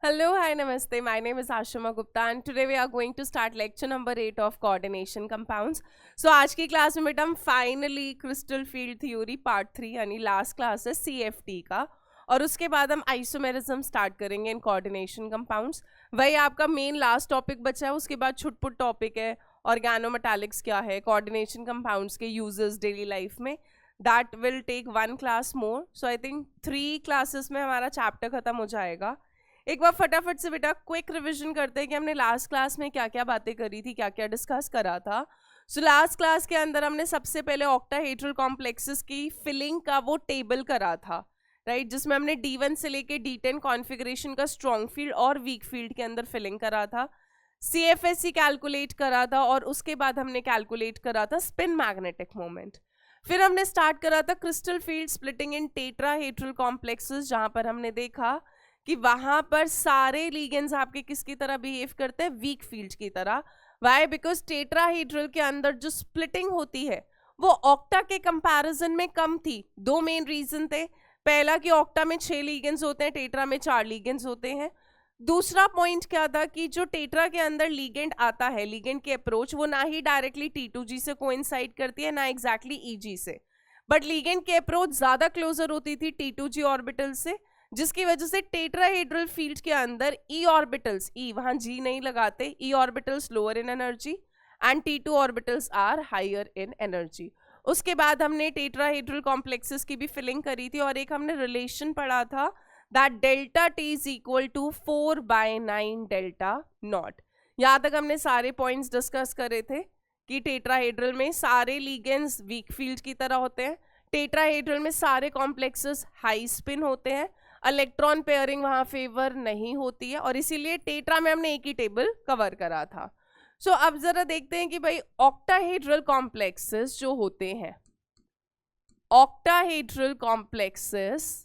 Hello, hi, namaste. My name is Ashima Gupta and today we are going to start lecture number 8 of coordination compounds. So आज की class में बेटा हम finally crystal field theory part 3 यानी last class है CFT का, और उसके बाद हम आइसोमेरिज्म स्टार्ट करेंगे इन कोऑर्डिनेशन कंपाउंड्स. वही आपका मेन लास्ट टॉपिक बचा है. उसके बाद छुटपुट टॉपिक है ऑर्गेनोमेटालिक्स क्या है, कोऑर्डिनेशन कंपाउंड्स के यूजेस डेली लाइफ में. That will take 1 class more. So I think 3 classes में हमारा चैप्टर खत्म हो जाएगा. एक बार फटाफट से बेटा क्विक रिवीजन करते हैं कि हमने लास्ट क्लास में क्या क्या बातें करी थी, क्या क्या डिस्कस करा था. सो लास्ट क्लास के अंदर हमने सबसे पहले ऑक्टाहेड्रल कॉम्प्लेक्सेस की फिलिंग का वो टेबल करा था, राइट, जिसमें हमने D1 से लेके D10 कॉन्फ़िगरेशन का स्ट्रॉन्ग फील्ड और वीक फील्ड के अंदर फिलिंग करा था. CFSE कैलकुलेट करा था और उसके बाद हमने कैलकुलेट करा था स्पिन मैग्नेटिक मोमेंट. फिर हमने स्टार्ट करा था क्रिस्टल फील्ड स्प्लिटिंग इन टेट्राहेड्रल कॉम्प्लेक्सेस, जहां पर हमने देखा कि वहां पर सारे लीगेंड्स आपके किसकी तरह बिहेव करते हैं, वीक फील्ड की तरह. वाई? बिकॉज टेट्राहेड्रल के अंदर जो स्प्लिटिंग होती है वो ऑक्टा के कंपैरिजन में कम थी. दो मेन रीजन थे. पहला कि ऑक्टा में 6 लीगेंड्स होते हैं, टेट्रा में 4 लीगेंड्स होते हैं. दूसरा पॉइंट क्या था कि जो टेट्रा के अंदर लीगेंड आता है, लीगेंड की अप्रोच वो ना ही डायरेक्टली T2G से कोइंसाइड करती है ना एग्जैक्टली EG से, बट लीगेंड की अप्रोच ज्यादा क्लोजर होती थी T2G ऑर्बिटल से, जिसकी वजह से टेट्राहेड्रल फील्ड के अंदर E ऑर्बिटल्स, E वहां G नहीं लगाते, E orbitals lower in energy and T2 orbitals are higher in energy. उसके बाद हमने टेट्राहेड्रल कॉम्प्लेक्सेस की भी फिलिंग करी थी और एक हमने रिलेशन पढ़ा था that delta T is equal to 4/9 delta nought. यहाँ तक हमने सारे पॉइंट्स डिस्कस करे थे कि टेट्राहेड्रल में सारे लीगेंड्स वीक फील्ड की तरह होते हैं, टेट्राहेड्रल में सारे कॉम्प्लेक्सेस हाई स्पिन होते हैं, इलेक्ट्रॉन पेयरिंग वहां फेवर नहीं होती है, और इसीलिए टेट्रा में हमने एक ही टेबल कवर करा था. सो अब जरा देखते हैं कि भाई ऑक्टाहेड्रल कॉम्प्लेक्सेस जो होते हैं, octahedral complexes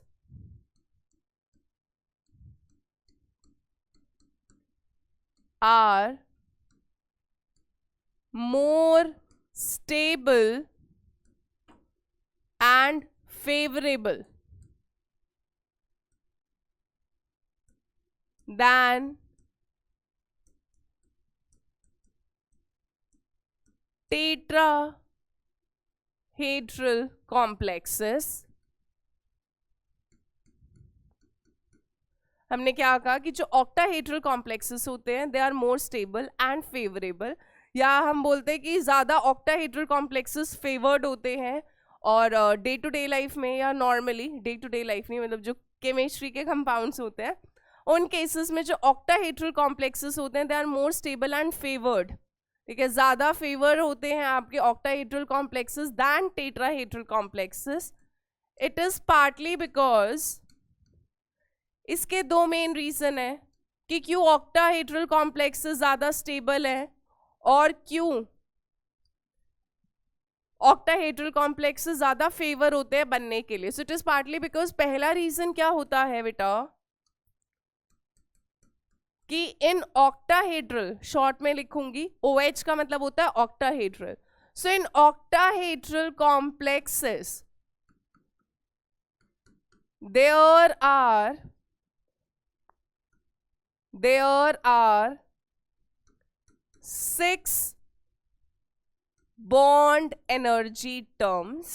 are more stable and favorable than tetrahedral complexes. हमने क्या कहा कि जो ऑक्टाहेड्रल कॉम्प्लेक्सेस होते हैं they are more stable and favourable, या हम बोलते हैं कि ज़्यादा ऑक्टाहेड्रल कॉम्प्लेक्सेस फेवर्ड होते हैं. और डे टू डे लाइफ में या normally day to day life नहीं, मतलब जो केमिस्ट्री के कंपाउंड्स होते हैं उन केसेस में जो ऑक्टाहेड्रल कॉम्प्लेक्सेस होते हैं they are more stable and favoured. ठीक है, ज़्यादा फेवर होते हैं आपके octahedral complexes than tetrahedral complexes. It is partly because इसके दो मेन रीजन है कि क्यों ऑक्टाहेड्रल कॉम्प्लेक्स ज्यादा स्टेबल है और क्यों ऑक्टाहेड्रल कॉम्प्लेक्स ज्यादा फेवर होते हैं बनने के लिए. So it is partly because पहला रीजन क्या होता है बेटा कि इन ऑक्टाहेड्रल, शॉर्ट में लिखूंगी OH का मतलब होता है octahedral. So in octahedral complexes there are 6 bond energy terms.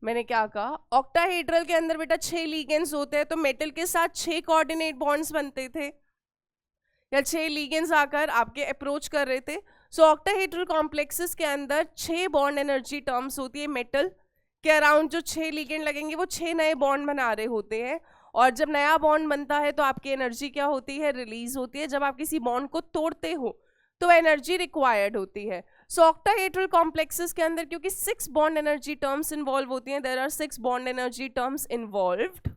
मैंने क्या कहा, ऑक्टाहेड्रल के अंदर बेटा 6 लीगेंड्स होते हैं, तो मेटल के साथ 6 कोऑर्डिनेट बॉन्ड्स बनते थे या 6 लीगेंड्स आकर आपके अप्रोच कर रहे थे. सो ऑक्टाहेड्रल कॉम्प्लेक्सेस के अंदर 6 बॉन्ड एनर्जी टर्म्स होती है. मेटल के अराउंड जो 6 लीगेंड लगेंगे वो 6 नए बॉन्ड बना रहे होते हैं, और जब नया बॉन्ड बनता है तो आपकी एनर्जी क्या होती है, रिलीज होती है. जब आप किसी बॉन्ड को तोड़ते हो तो एनर्जी रिक्वायर्ड होती है. सो ऑक्टाहेड्रल कॉम्प्लेक्सेस के अंदर क्योंकि 6 बॉन्ड एनर्जी टर्म्स इन्वॉल्व होती हैं, there are 6 bond energy terms involved,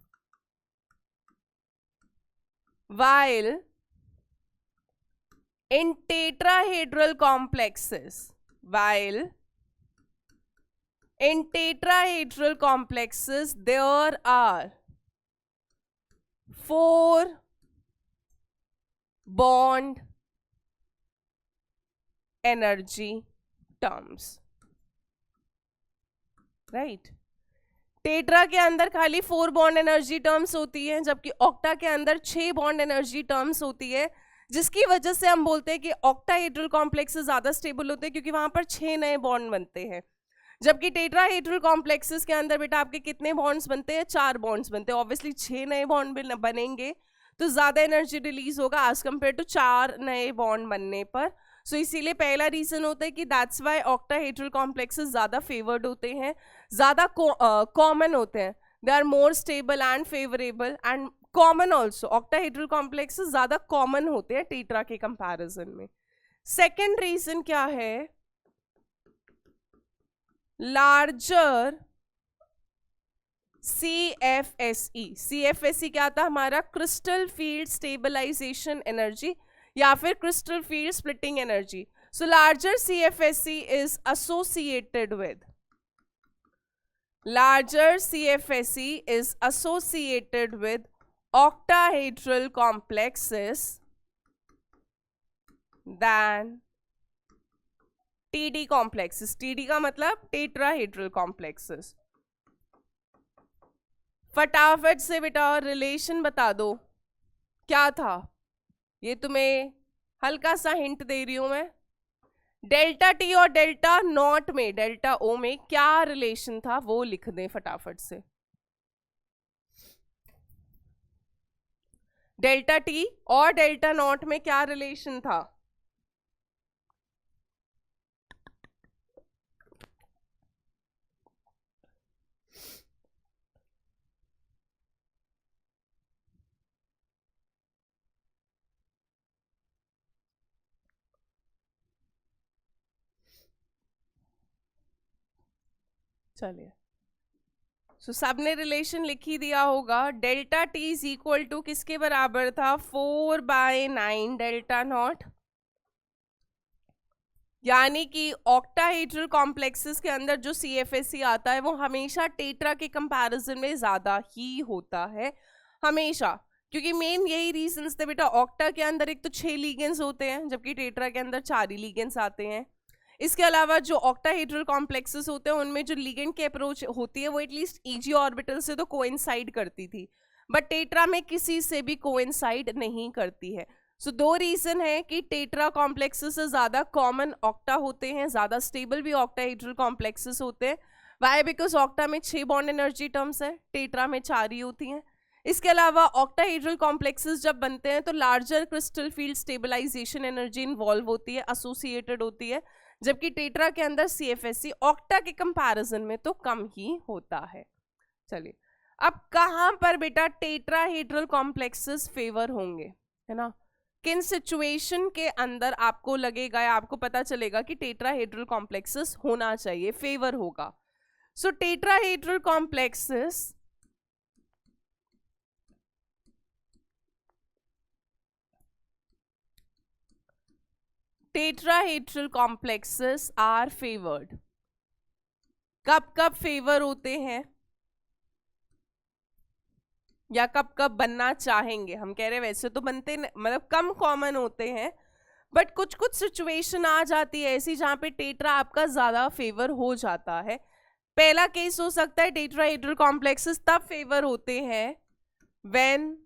while in tetrahedral complexes, there are 4 bond energy terms, right? Tetra के अंदर खाली 4 बॉन्ड एनर्जी टर्म्स होती है, जबकि ऑक्टा के अंदर 6 बॉन्ड एनर्जी टर्म्स होती है, जिसकी वजह से हम बोलते हैं कि ऑक्टाहेड्रल कॉम्प्लेक्सेस ज्यादा स्टेबल होते हैं क्योंकि वहां पर 6 नए बॉन्ड बनते हैं। जबकि टेट्राहेड्रल कॉम्प्लेक्सेस के अंदर बेटा आपके कितने बॉन्ड्स बनते हैं? 4 बॉन्ड्स बनते हैं। ऑब्वियसली 6 नए बॉन्ड बनेंगे तो ज्यादा एनर्जी रिलीज होगा एज कम्पेयर टू 4 नए बॉन्ड बनने पर। सो इसीलिए पहला रीजन होता है कि दैट्स वाई ऑक्टाहेड्रल कॉम्प्लेक्सेस ज्यादा फेवर्ड होते हैं, ज्यादा कॉमन होते हैं, they are more stable and favourable and common also. Octahedral complexes ज्यादा कॉमन होते हैं टेट्रा के कंपैरिजन में। सेकेंड रीजन क्या है? Larger CFSE। CFSE क्या था हमारा? क्रिस्टल फील्ड स्टेबलाइजेशन एनर्जी या फिर crystal field splitting energy. So larger CFSE is associated with octahedral complexes than TD complexes। TD का मतलब tetrahedral complexes। फटाफट से बेटा रिलेशन बता दो क्या था, ये तुम्हें हल्का सा हिंट दे रही हूं मैं। डेल्टा टी और डेल्टा नॉट में, डेल्टा ओ में क्या रिलेशन था वो लिख दें फटाफट से। डेल्टा टी और डेल्टा नॉट में क्या रिलेशन था? चलिए, सो सबने रिलेशन लिख ही दिया होगा। Delta T is equal to किसके बराबर था? 4/9 डेल्टा नॉट। यानी कि ऑक्टाहेड्रल कॉम्प्लेक्सेस के अंदर जो CFSE आता है वो हमेशा टेट्रा के कंपैरिजन में ज्यादा ही होता है, हमेशा। क्योंकि मेन यही रीजंस थे बेटा, ऑक्टा के अंदर एक तो 6 लीगेंस होते हैं जबकि टेट्रा के अंदर 4 ही लीगेंस आते हैं। इसके अलावा जो ऑक्टाहेड्रल कॉम्प्लेक्सेस होते हैं उनमें जो लिगेंड की अप्रोच होती है वो एटलीस्ट EG ऑर्बिटल से तो कोइंसाइड करती थी, बट टेट्रा में किसी से भी कोइंसाइड नहीं करती है। सो 2 रीजन है कि टेट्रा कॉम्प्लेक्सेस से ज्यादा कॉमन ऑक्टा होते हैं, ज्यादा स्टेबल भी ऑक्टाहेड्रल कॉम्प्लेक्सेस होते हैं। वाई? बिकॉज ऑक्टा में 6 बॉन्ड एनर्जी टर्म्स है, टेट्रा में 4 ही होती हैं। इसके अलावा ऑक्टाहेड्रल कॉम्प्लेक्सेस जब बनते हैं तो larger crystal field stabilisation energy involve होती है, एसोसिएटेड होती है, जबकि टेट्रा के अंदर CFSE ऑक्टा के कंपैरिजन में तो कम ही होता है। चलिए, अब कहां पर बेटा टेट्राहेड्रल कॉम्प्लेक्सेस फेवर होंगे, है ना? किन सिचुएशन के अंदर आपको लगेगा या आपको पता चलेगा कि टेट्राहेड्रल कॉम्प्लेक्सेस होना चाहिए, फेवर होगा? So tetrahedral complexes tetrahedral complexes are favoured. कब कब फेवर होते हैं या कब कब बनना चाहेंगे? हम कह रहे हैं वैसे तो बनते मतलब कम कॉमन होते हैं, बट कुछ कुछ सिचुएशन आ जाती है ऐसी जहां पे टेट्रा आपका ज्यादा फेवर हो जाता है। पहला केस हो सकता है टेट्राहेड्रल कॉम्प्लेक्सेस तब फेवर होते हैं when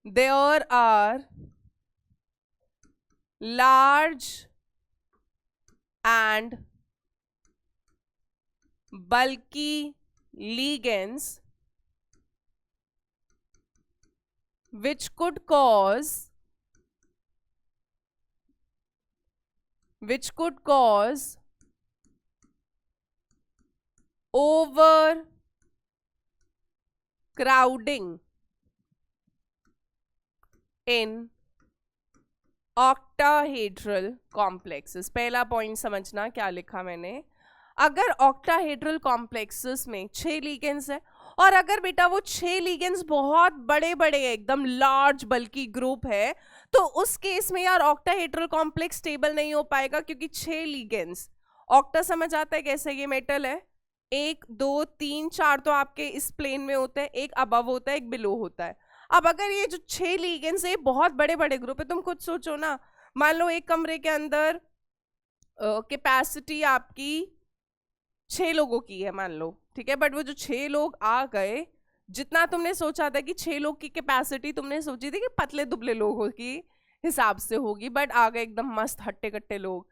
there are large and bulky ligands which could cause overcrowding in octahedral complexes. पहला पॉइंट समझना क्या लिखा मैंने। अगर ऑक्टाहेड्रल कॉम्प्लेक्सेस में 6 लिगेंड्स है और अगर बेटा वो 6 लिगेंड्स बहुत बड़े बड़े एकदम लार्ज बल्कि ग्रुप है, तो उस केस में यार ऑक्टाहेड्रल कॉम्प्लेक्स स्टेबल नहीं हो पाएगा, क्योंकि 6 लिगेंड्स, ऑक्टा समझ आता है कैसे? ये मेटल है, 1 2 3 4 तो आपके इस प्लेन में होते हैं, एक अबव होता है, एक बिलो होता है। अब अगर ये जो 6 लिगेंड्स है बहुत बड़े बड़े ग्रुप है, तुम खुद सोचो ना, मान लो एक कमरे के अंदर कैपेसिटी आपकी 6 लोगों की है मान लो, ठीक है, बट वो जो 6 लोग आ गए, जितना तुमने सोचा था कि 6 लोग की कैपेसिटी तुमने सोची थी कि पतले दुबले लोगों की हिसाब से होगी, बट आ गए एकदम मस्त हट्टे कट्टे लोग,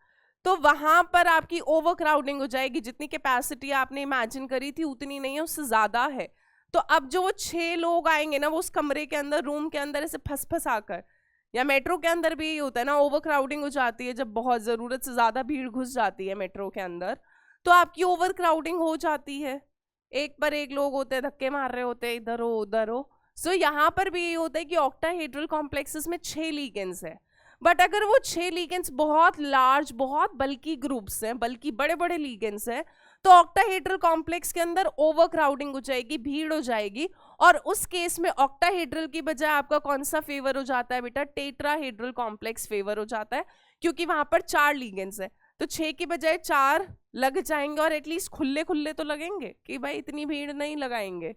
तो वहां पर आपकी ओवर क्राउडिंग हो जाएगी। जितनी कैपेसिटी आपने इमेजिन करी थी उतनी नहीं है, उससे ज्यादा है। तो अब जो वो 6 लोग आएंगे ना, वो उस कमरे के अंदर, रूम के अंदर ऐसे फंस फंस आकर, या मेट्रो के अंदर भी यही होता है ना, ओवर क्राउडिंग हो जाती है जब बहुत जरूरत से ज्यादा भीड़ घुस जाती है मेट्रो के अंदर, तो आपकी ओवर क्राउडिंग हो जाती है। एक पर एक लोग होते हैं, धक्के मार रहे होते हैं, इधर हो उधर हो। सो यहाँ पर भी यही होता है कि ऑक्टाहेड्रल कॉम्प्लेक्सेस में 6 लिगेंड्स है, बट अगर वो 6 लिगेंड्स बहुत लार्ज, बहुत बल्कि ग्रुप्स हैं, बल्कि बड़े बड़े लिगेंड्स हैं, तो ऑक्टाहेड्रल कॉम्प्लेक्स के अंदर ओवर क्राउडिंग हो जाएगी, भीड़ हो जाएगी, और उस केस में ऑक्टाहेड्रल की बजाय आपका कौन सा फेवर हो जाता है बेटा? टेट्राहेड्रल कॉम्प्लेक्स फेवर हो जाता है, क्योंकि वहां पर 4 लिगेंड्स है, तो 6 की बजाय 4 लग जाएंगे, और एटलीस्ट खुले खुले तो लगेंगे कि भाई इतनी भीड़ नहीं लगाएंगे।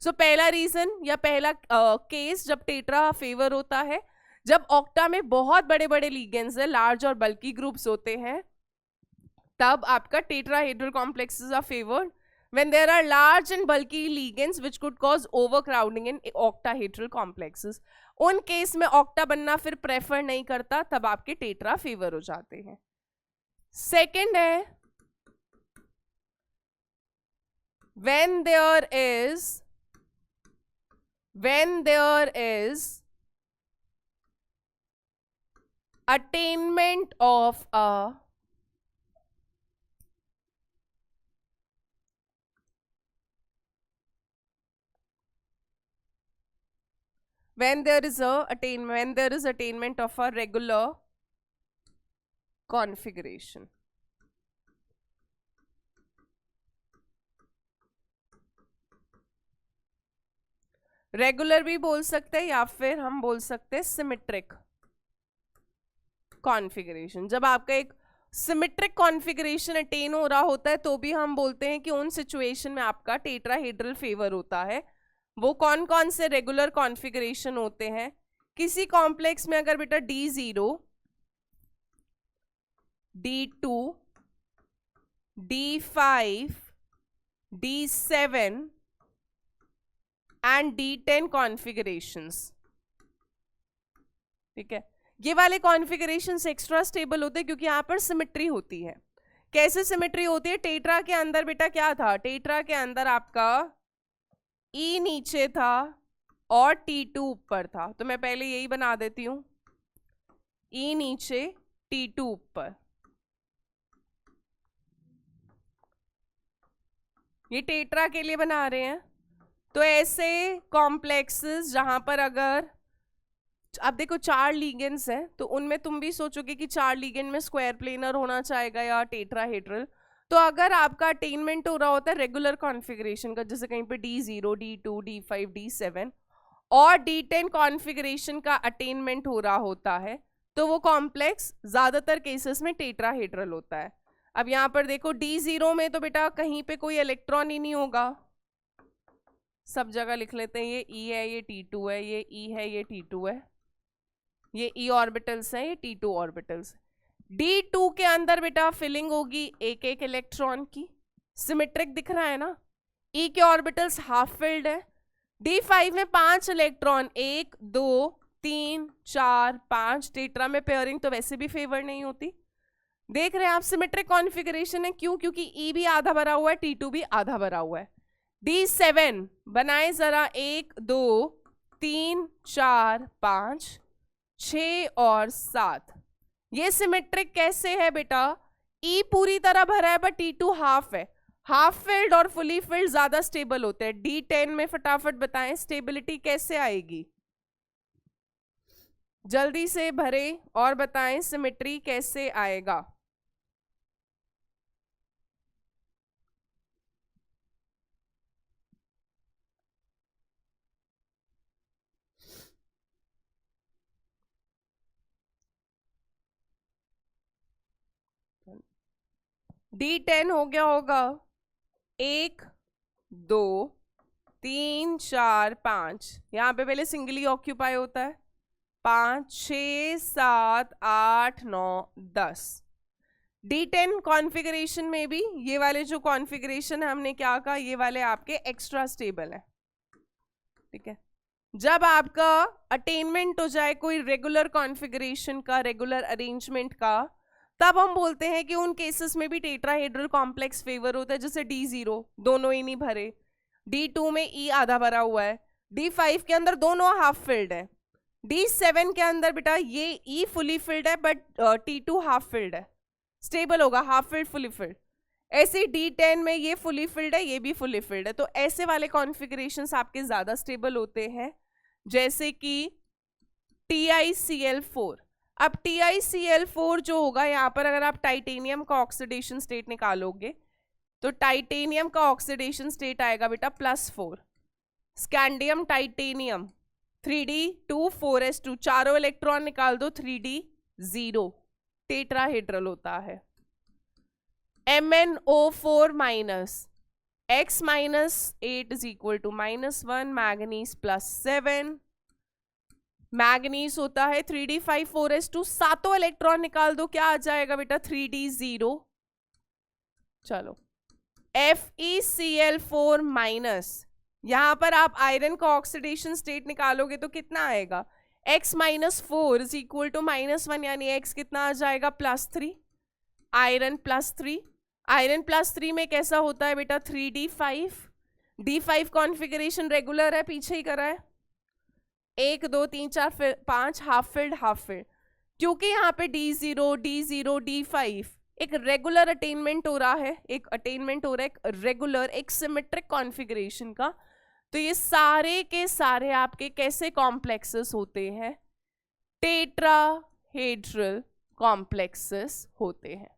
सो पहला रीजन या पहला केस जब टेट्रा फेवर होता है, जब ऑक्टा में बहुत बड़े बड़े लिगेंड्स है, लार्ज और बल्कि ग्रुप्स होते हैं, तब आपका tetrahedral complexes are favoured. when there are large and bulky ligands which could cause overcrowding in octahedral complexes, उन केस में ऑक्टा बनना फिर प्रेफर नहीं करता, तब आपके टेट्रा फेवर हो जाते हैं। सेकेंड है when there is attainment of a when there is attainment of a regular configuration। Regular भी बोल सकते हैं या फिर हम बोल सकते हैं सिमेट्रिक कॉन्फ़िगरेशन। जब आपका एक सिमेट्रिक कॉन्फ़िगरेशन अटेन हो रहा होता है तो भी हम बोलते हैं कि उन सिचुएशन में आपका टेट्राहेड्रल फेवर होता है। वो कौन कौन से रेगुलर कॉन्फ़िगरेशन होते हैं? किसी कॉम्प्लेक्स में अगर बेटा D0, D2, D5, D7 and D10 configurations, ठीक है, ये वाले कॉन्फ़िगरेशंस एक्स्ट्रा स्टेबल होते हैं क्योंकि यहां पर सिमेट्री होती है। कैसे सिमेट्री होती है? टेट्रा के अंदर बेटा क्या था? टेट्रा के अंदर आपका E नीचे था और T2 ऊपर था, तो मैं पहले यही बना देती हूं, E नीचे T2 ऊपर। ये टेट्रा के लिए बना रहे हैं। तो ऐसे कॉम्प्लेक्सेस जहां पर अगर अब देखो 4 लिगेंड्स हैं, तो उनमें तुम भी सोचोगे कि 4 लिगेंड में स्क्वायर प्लेनर होना चाहेगा या टेट्राहेड्रल। तो अगर आपका अटेनमेंट हो रहा होता है रेगुलर कॉन्फ़िगरेशन का, जैसे कहीं पे D0, D2, D5, D7 और D10 कॉन्फ़िगरेशन का अटेनमेंट हो रहा होता है, तो वो कॉम्प्लेक्स ज्यादातर केसेस में टेट्राहेड्रल होता है। अब यहाँ पर देखो D0 में तो बेटा कहीं पे कोई इलेक्ट्रॉन ही नहीं होगा, सब जगह लिख लेते हैं, ये E है, ये T2 है, ये E है, ये T2 है, ये E ऑर्बिटल्स हैं, ये T2 ऑर्बिटल्स। D2 के अंदर बेटा फिलिंग होगी एक एक इलेक्ट्रॉन की, सिमेट्रिक दिख रहा है ना, E के ऑर्बिटल्स हाफ फिल्ड है। D5 में 5 इलेक्ट्रॉन, 1 2 3 4 5, टेट्रा में पेयरिंग तो वैसे भी फेवर नहीं होती। देख रहे हैं आप, सिमेट्रिक कॉन्फ़िगरेशन है, क्यों? क्योंकि E भी आधा भरा हुआ है, T2 भी आधा भरा हुआ है। D7 बनाए जरा, 1 2 3 4 5 6 और 7, ये सिमेट्रिक कैसे है बेटा? E पूरी तरह भरा है बट T2 हाफ है। हाफ फिल्ड और फुली फिल्ड ज्यादा स्टेबल होते हैं। D10 में फटाफट बताएं स्टेबिलिटी कैसे आएगी, जल्दी से भरे और बताएं सिमेट्री कैसे आएगा। D10 हो गया होगा 1 2 3 4 5, यहाँ पे पहले सिंगली ऑक्यूपाई होता है, 5 6 7 8 9 10। D10 कॉन्फ़िगरेशन में भी ये वाले जो कॉन्फ़िगरेशन है हमने क्या कहा, ये वाले आपके एक्स्ट्रा स्टेबल है, ठीक है। जब आपका अटेनमेंट हो जाए कोई रेगुलर कॉन्फ़िगरेशन का, रेगुलर अरेंजमेंट का, तब हम बोलते हैं कि उन केसेस में भी टेट्राहेड्रल कॉम्प्लेक्स फेवर होता है। जैसे D0 दोनों ही नहीं भरे, D2 में E आधा भरा हुआ है, D5 के अंदर दोनों हाफ फिल्ड है, D7 के अंदर बेटा ये E फुली फिल्ड है बट T2 हाफ फिल्ड है, स्टेबल होगा, हाफ फिल्ड फुली फिल्ड। ऐसे D10 में ये फुली फिल्ड है, ये भी फुली फिल्ड है, तो ऐसे वाले कॉन्फ़िगरेशंस आपके ज्यादा स्टेबल होते हैं, जैसे कि TiCl4। अब TiCl4 जो होगा यहाँ पर, अगर आप टाइटेनियम का ऑक्सीडेशन स्टेट निकालोगे तो टाइटेनियम का ऑक्सीडेशन स्टेट आएगा बेटा +4, स्कैंडियम टाइटेनियम 3d2 4s2, चारों इलेक्ट्रॉन निकाल दो 3d0, टेट्राहेड्रल होता है। MnO4 minus x minus 8 is equal to -1, manganese +7, manganese होता है 3d5 4s2, सातों इलेक्ट्रॉन निकाल दो, क्या आ जाएगा बेटा 3d0। चलो FeCl4 माइनस, यहां पर आप आयरन का ऑक्सीडेशन स्टेट निकालोगे तो कितना आएगा, x minus 4 is equal to -1, यानी x कितना आ जाएगा +3, आयरन +3, आयरन +3 में कैसा होता है बेटा 3d5, d5 कॉन्फ़िगरेशन रेगुलर है, पीछे ही करा है, 1 2 3 4 5 हाफ फिल्ड हाफ फिल्ड, क्योंकि यहाँ पे D0 D0 D5 एक रेगुलर अटेनमेंट हो रहा है, एक अटेनमेंट हो रहा है एक रेगुलर एक सिमेट्रिक कॉन्फ़िगरेशन का, तो ये सारे के सारे आपके कैसे कॉम्प्लेक्सेस होते हैं, टेट्राहेड्रल कॉम्प्लेक्सेस होते हैं।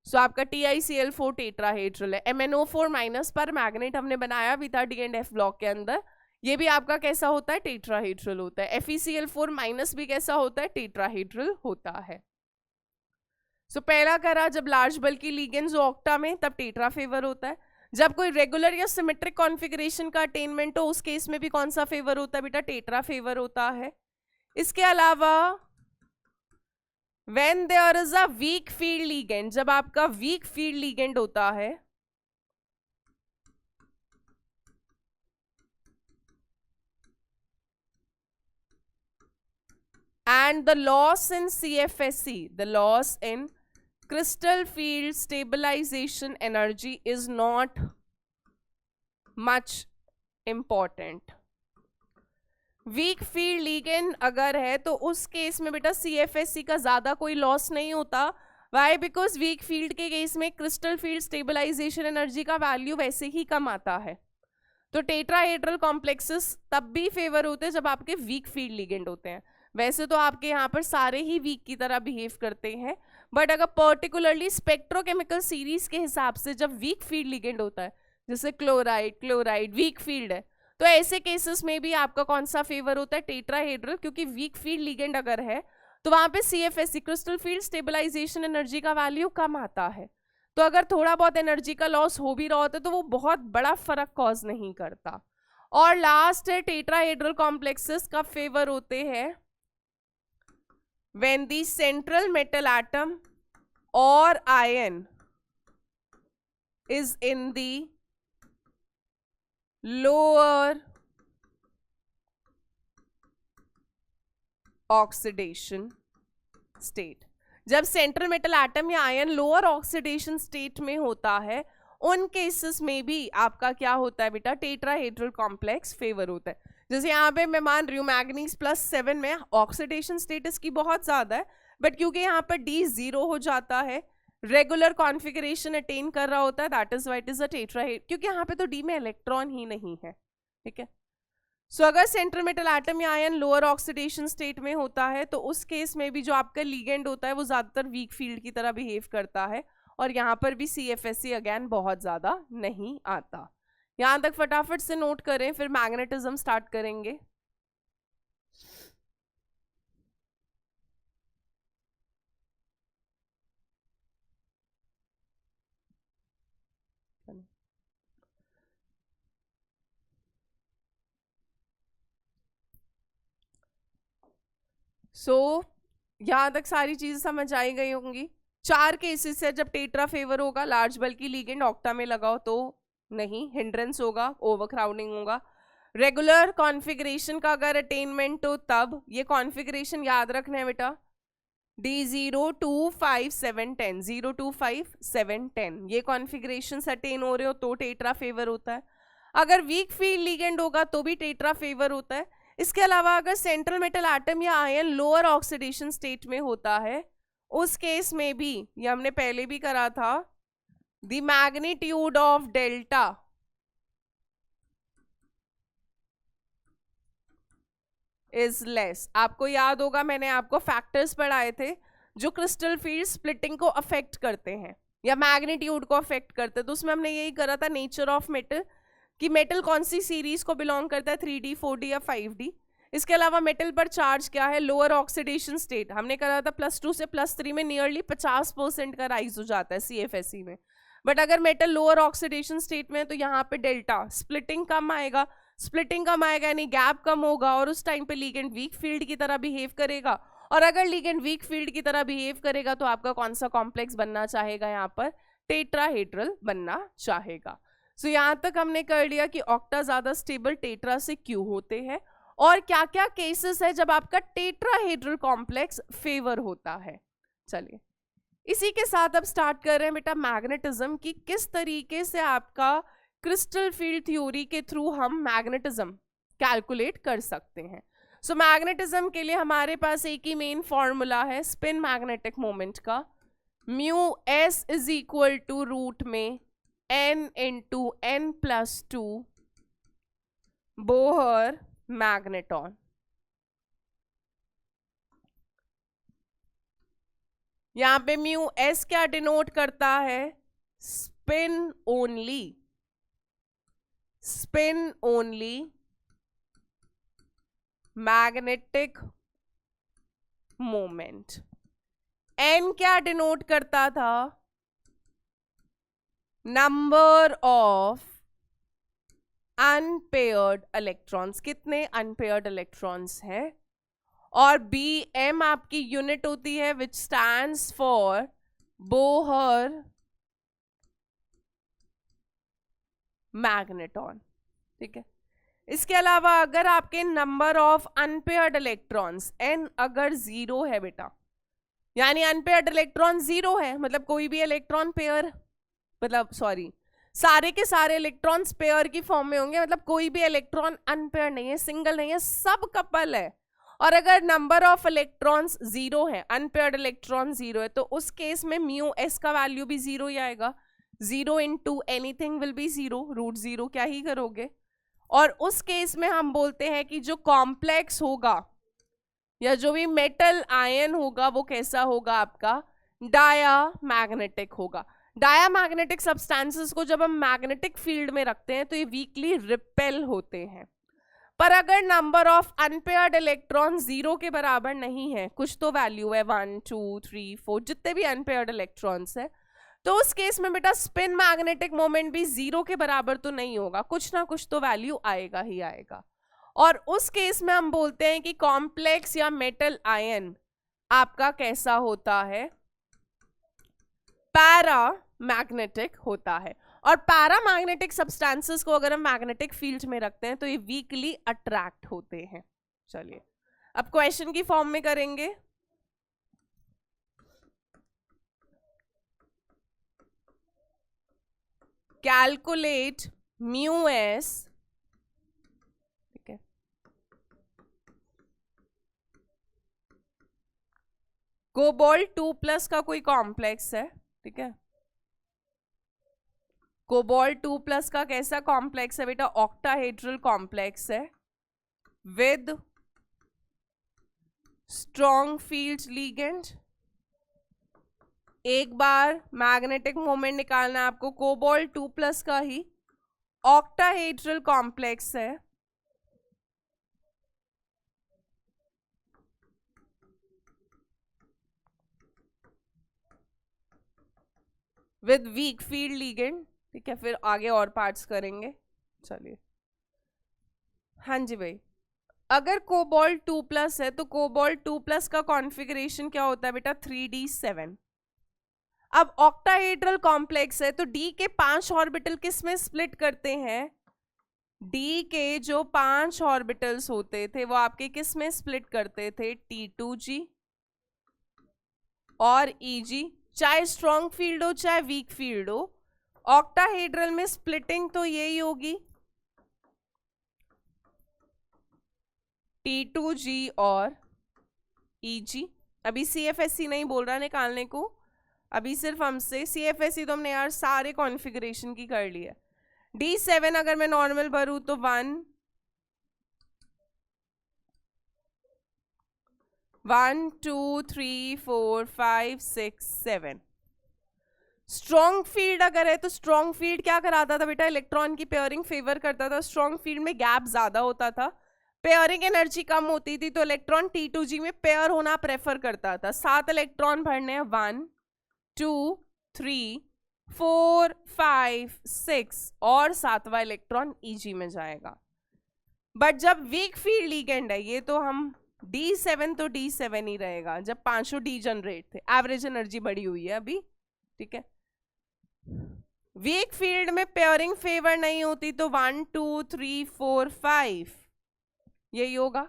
सो आपका TiCl4 टेट्राहेड्रल है। MnO4 माइनस पर मैग्नेट हमने बनाया भी था D&F ब्लॉक के अंदर, ये भी आपका कैसा होता है, टेट्राहेड्रल होता है। FeCl4 माइनस भी कैसा होता है, टेट्राहेड्रल होता है। सो पहला करा जब लार्ज बल्की लिगेंड्स ऑक्टा में, तब टेट्रा फेवर होता है। जब कोई रेगुलर या सिमेट्रिक कॉन्फ़िगरेशन का अटेनमेंट हो, उस केस में भी कौन सा फेवर होता है बेटा, टेट्रा फेवर होता है। इसके अलावा when there is a weak field ligand, जब आपका weak field ligand होता है, and the loss in CFSE, the loss in crystal field stabilization energy is not much important. Weak field ligand अगर है तो उस केस में बेटा CFSE का ज्यादा कोई लॉस नहीं होता। वाई, बिकॉज वीक फील्ड के केस में क्रिस्टल फील्ड स्टेबलाइजेशन एनर्जी का वैल्यू वैसे ही कम आता है, तो टेट्राहेड्रल कॉम्प्लेक्सेस तब भी फेवर होते हैं जब आपके वीक फील्ड लिगेंड होते हैं। वैसे तो आपके यहाँ पर सारे ही वीक की तरह बिहेव करते हैं, बट अगर पर्टिकुलरली स्पेक्ट्रोकेमिकल सीरीज के हिसाब से जब वीक फील्ड लिगेंड होता है, जैसे क्लोराइड वीक फील्ड है, तो ऐसे केसेस में भी आपका कौन सा फेवर होता है, टेट्राहेड्रल, क्योंकि वीक फील्ड लिगेंड अगर है तो वहां पे CFSE crystal field stabilisation energy का वैल्यू कम आता है, तो अगर थोड़ा बहुत एनर्जी का लॉस हो भी रहा होता है तो वो बहुत बड़ा फर्क कॉज नहीं करता। और लास्ट है टेट्राहेड्रल कॉम्प्लेक्सेस का फेवर होते हैं when the central metal atom or ion is in the lower oxidation state। जब सेंट्रल मेटल एटम या आयन लोअर ऑक्सीडेशन स्टेट में होता है, उन केसेस में भी आपका क्या होता है बेटा, टेट्राहेड्रल कॉम्प्लेक्स फेवर होता है। जैसे यहाँ पे मैं मान रही हूँ मैग्नीज +7 में ऑक्सीडेशन स्टेटस की बहुत ज्यादा है, बट क्योंकि यहाँ पर D0 हो जाता है, रेगुलर कॉन्फ़िगरेशन अटेन कर रहा होता है, that is why it is a tetrahedral, क्योंकि यहाँ पे तो D में इलेक्ट्रॉन ही नहीं है, ठीक है। सो अगर सेंट्रल मेटल एटम या आयन लोअर ऑक्सीडेशन स्टेट में होता है तो उस केस में भी जो आपका लिगेंड होता है वो ज्यादातर वीक फील्ड की तरह बिहेव करता है, और यहाँ पर भी CFSE अगेन बहुत ज्यादा नहीं आता। यहाँ तक फटाफट से नोट करें, फिर मैग्नेटिज्म स्टार्ट करेंगे। सो यहाँ तक सारी चीजें समझ आई गई होंगी। 4 केसेस है जब टेट्रा फेवर होगा, लार्ज बल्की लिगेंड ऑक्टा में लगाओ तो नहीं, हिंड्रेंस होगा, ओवरक्राउडिंग होगा। रेगुलर कॉन्फ़िगरेशन का अगर अटेनमेंट हो तब, ये कॉन्फ़िगरेशन याद रखना है बेटा, D0 2 5 7 10, 0 2 5 7 10, ये कॉन्फ़िगरेशन अटेन हो रहे हो तो टेट्रा फेवर होता है। अगर वीक फील्ड लिगेंड होगा तो भी टेट्रा फेवर होता है। इसके अलावा अगर सेंट्रल मेटल एटम या आयन लोअर ऑक्सीडेशन स्टेट में होता है, उस केस में भी, ये हमने पहले भी करा था, the magnitude of delta is less. आपको याद होगा मैंने आपको फैक्टर्स पढ़ाए थे जो क्रिस्टल फील्ड स्प्लिटिंग को अफेक्ट करते हैं या मैग्नीट्यूड को अफेक्ट करते हैं, तो उसमें हमने यही करा था, नेचर ऑफ मेटल, कि मेटल कौन सी सीरीज को बिलोंग करता है, 3D 4D या 5D। इसके अलावा मेटल पर चार्ज क्या है, लोअर ऑक्सीडेशन स्टेट, हमने करा था +2 से +3 में नियरली 50% का राइज हो जाता है CFSE में। बट अगर मेटल लोअर ऑक्सीडेशन स्टेट में है तो यहाँ पे डेल्टा स्प्लिटिंग कम आएगा, स्प्लिटिंग कम आएगा यानी गैप कम होगा, और उस टाइम पे लिगेंड वीक फील्ड की तरह बिहेव करेगा। और अगर लिगेंड वीक फील्ड की तरह बिहेव करेगा तो आपका कौन सा कॉम्प्लेक्स बनना चाहेगा, यहाँ पर टेट्राहेड्रल बनना चाहेगा। सो यहाँ तक हमने कर लिया कि ऑक्टा ज्यादा स्टेबल टेट्रा से क्यों होते हैं और क्या क्या केसेस है जब आपका टेट्राहेड्रल कॉम्प्लेक्स फेवर होता है। चलिए इसी के साथ अब स्टार्ट कर रहे हैं बेटा मैग्नेटिज्म की, किस तरीके से आपका क्रिस्टल फील्ड थ्योरी के थ्रू हम मैग्नेटिज्म कैलकुलेट कर सकते हैं। सो मैग्नेटिज्म के लिए हमारे पास एक ही मेन फॉर्मूला है स्पिन मैग्नेटिक मोमेंट का, mu S is equal to root में n into n+2 Bohr magneton. यहां पे म्यू एस क्या डिनोट करता है, spin only, spin only magnetic moment. n क्या डिनोट करता था, नंबर ऑफ अनपेयर्ड इलेक्ट्रॉन्स, कितने अनपेयर्ड इलेक्ट्रॉन्स है। और Bm आपकी यूनिट होती है which stands for Bohr magneton, ठीक है। इसके अलावा अगर आपके number of unpaired electrons n अगर 0 है बेटा, यानी अनपेयर्ड इलेक्ट्रॉन 0 है, मतलब कोई भी इलेक्ट्रॉन पेयर, मतलब सॉरी सारे के सारे इलेक्ट्रॉन्स पेयर की फॉर्म में होंगे, मतलब कोई भी इलेक्ट्रॉन अनपेयर नहीं है, सिंगल नहीं है, सब कपल है। और अगर नंबर ऑफ इलेक्ट्रॉन्स 0 है, अनपेयर्ड इलेक्ट्रॉन 0 है, तो उस केस में म्यू एस का वैल्यू भी 0 ही आएगा। 0 into anything will be 0, root 0 क्या ही करोगे। और उस केस में हम बोलते हैं कि जो कॉम्प्लेक्स होगा या जो भी मेटल आयन होगा वो कैसा होगा, आपका डायामैग्नेटिक होगा। डायामैग्नेटिक सब्सटेंसेस को जब हम मैग्नेटिक फील्ड में रखते हैं तो ये वीकली रिपेल होते हैं। पर अगर नंबर ऑफ अनपेयर्ड इलेक्ट्रॉन 0 के बराबर नहीं है, कुछ तो वैल्यू है 1 2 3 4 जितने भी अनपेयर्ड इलेक्ट्रॉन्स है, तो उस केस में बेटा स्पिन मैग्नेटिक मोमेंट भी 0 के बराबर तो नहीं होगा, कुछ ना कुछ तो वैल्यू आएगा ही आएगा। और उस केस में हम बोलते हैं कि कॉम्प्लेक्स या मेटल आयन आपका कैसा होता है, पैरामैग्नेटिक होता है। और पैरामैग्नेटिक सब्सटेंसेस को अगर हम मैग्नेटिक फील्ड में रखते हैं तो ये वीकली अट्रैक्ट होते हैं। चलिए अब क्वेश्चन की फॉर्म में करेंगे। कैलकुलेट म्यू एस, ठीक है, कोबाल्ट 2+ का कोई कॉम्प्लेक्स है, ठीक है, कोबाल्ट 2+ का कैसा कॉम्प्लेक्स है बेटा, ऑक्टाहेड्रल कॉम्प्लेक्स है विद स्ट्रॉन्ग फील्ड लिगेंड। एक बार मैग्नेटिक मोमेंट निकालना है आपको, कोबाल्ट 2+ का ही ऑक्टाहेड्रल कॉम्प्लेक्स है विद वीक फील्ड लिगेंड, ठीक है। फिर आगे और पार्ट्स करेंगे। चलिए हाँ जी भाई, अगर कोबाल्ट 2+ है तो कोबाल्ट 2+ का कॉन्फ़िगरेशन क्या होता है बेटा, 3D7, अब ऑक्टाहेड्रल कॉम्प्लेक्स है तो डी के 5 ऑर्बिटल किस में स्प्लिट करते हैं? डी के जो 5 ऑर्बिटल्स होते थे वो आपके किस में स्प्लिट करते थे? T2G और EG, चाहे स्ट्रॉन्ग फील्ड हो चाहे वीक फील्ड हो, ऑक्टाहेड्रल में स्प्लिटिंग तो यही होगी, T2G और EG। अभी CFSE नहीं बोल रहा निकालने को, अभी सिर्फ हमसे CFSE तो हमने यार सारे कॉन्फ़िगरेशन की कर ली है। D7 अगर मैं नॉर्मल भरूं तो 1 2 3 4 5 6 7। स्ट्रॉन्ग फील्ड अगर है तो स्ट्रॉन्ग फील्ड क्या कराता था बेटा? इलेक्ट्रॉन की पेयरिंग फेवर करता था। स्ट्रॉन्ग फील्ड में गैप ज्यादा होता था, पेयरिंग एनर्जी कम होती थी, तो इलेक्ट्रॉन T2G में पेयर होना प्रेफर करता था। 7 इलेक्ट्रॉन भरने हैं, 1 2 3 4 5 6 और 7वां इलेक्ट्रॉन EG में जाएगा। बट जब वीक फील्ड लिगेंड है ये, तो हम D7 तो D7 ही रहेगा जब 500 D जनरेट थे। एवरेज एनर्जी बढ़ी हुई है अभी, ठीक है। वीक फील्ड में पेयरिंग फेवर नहीं होती तो 1 2 3 4 5 यही होगा।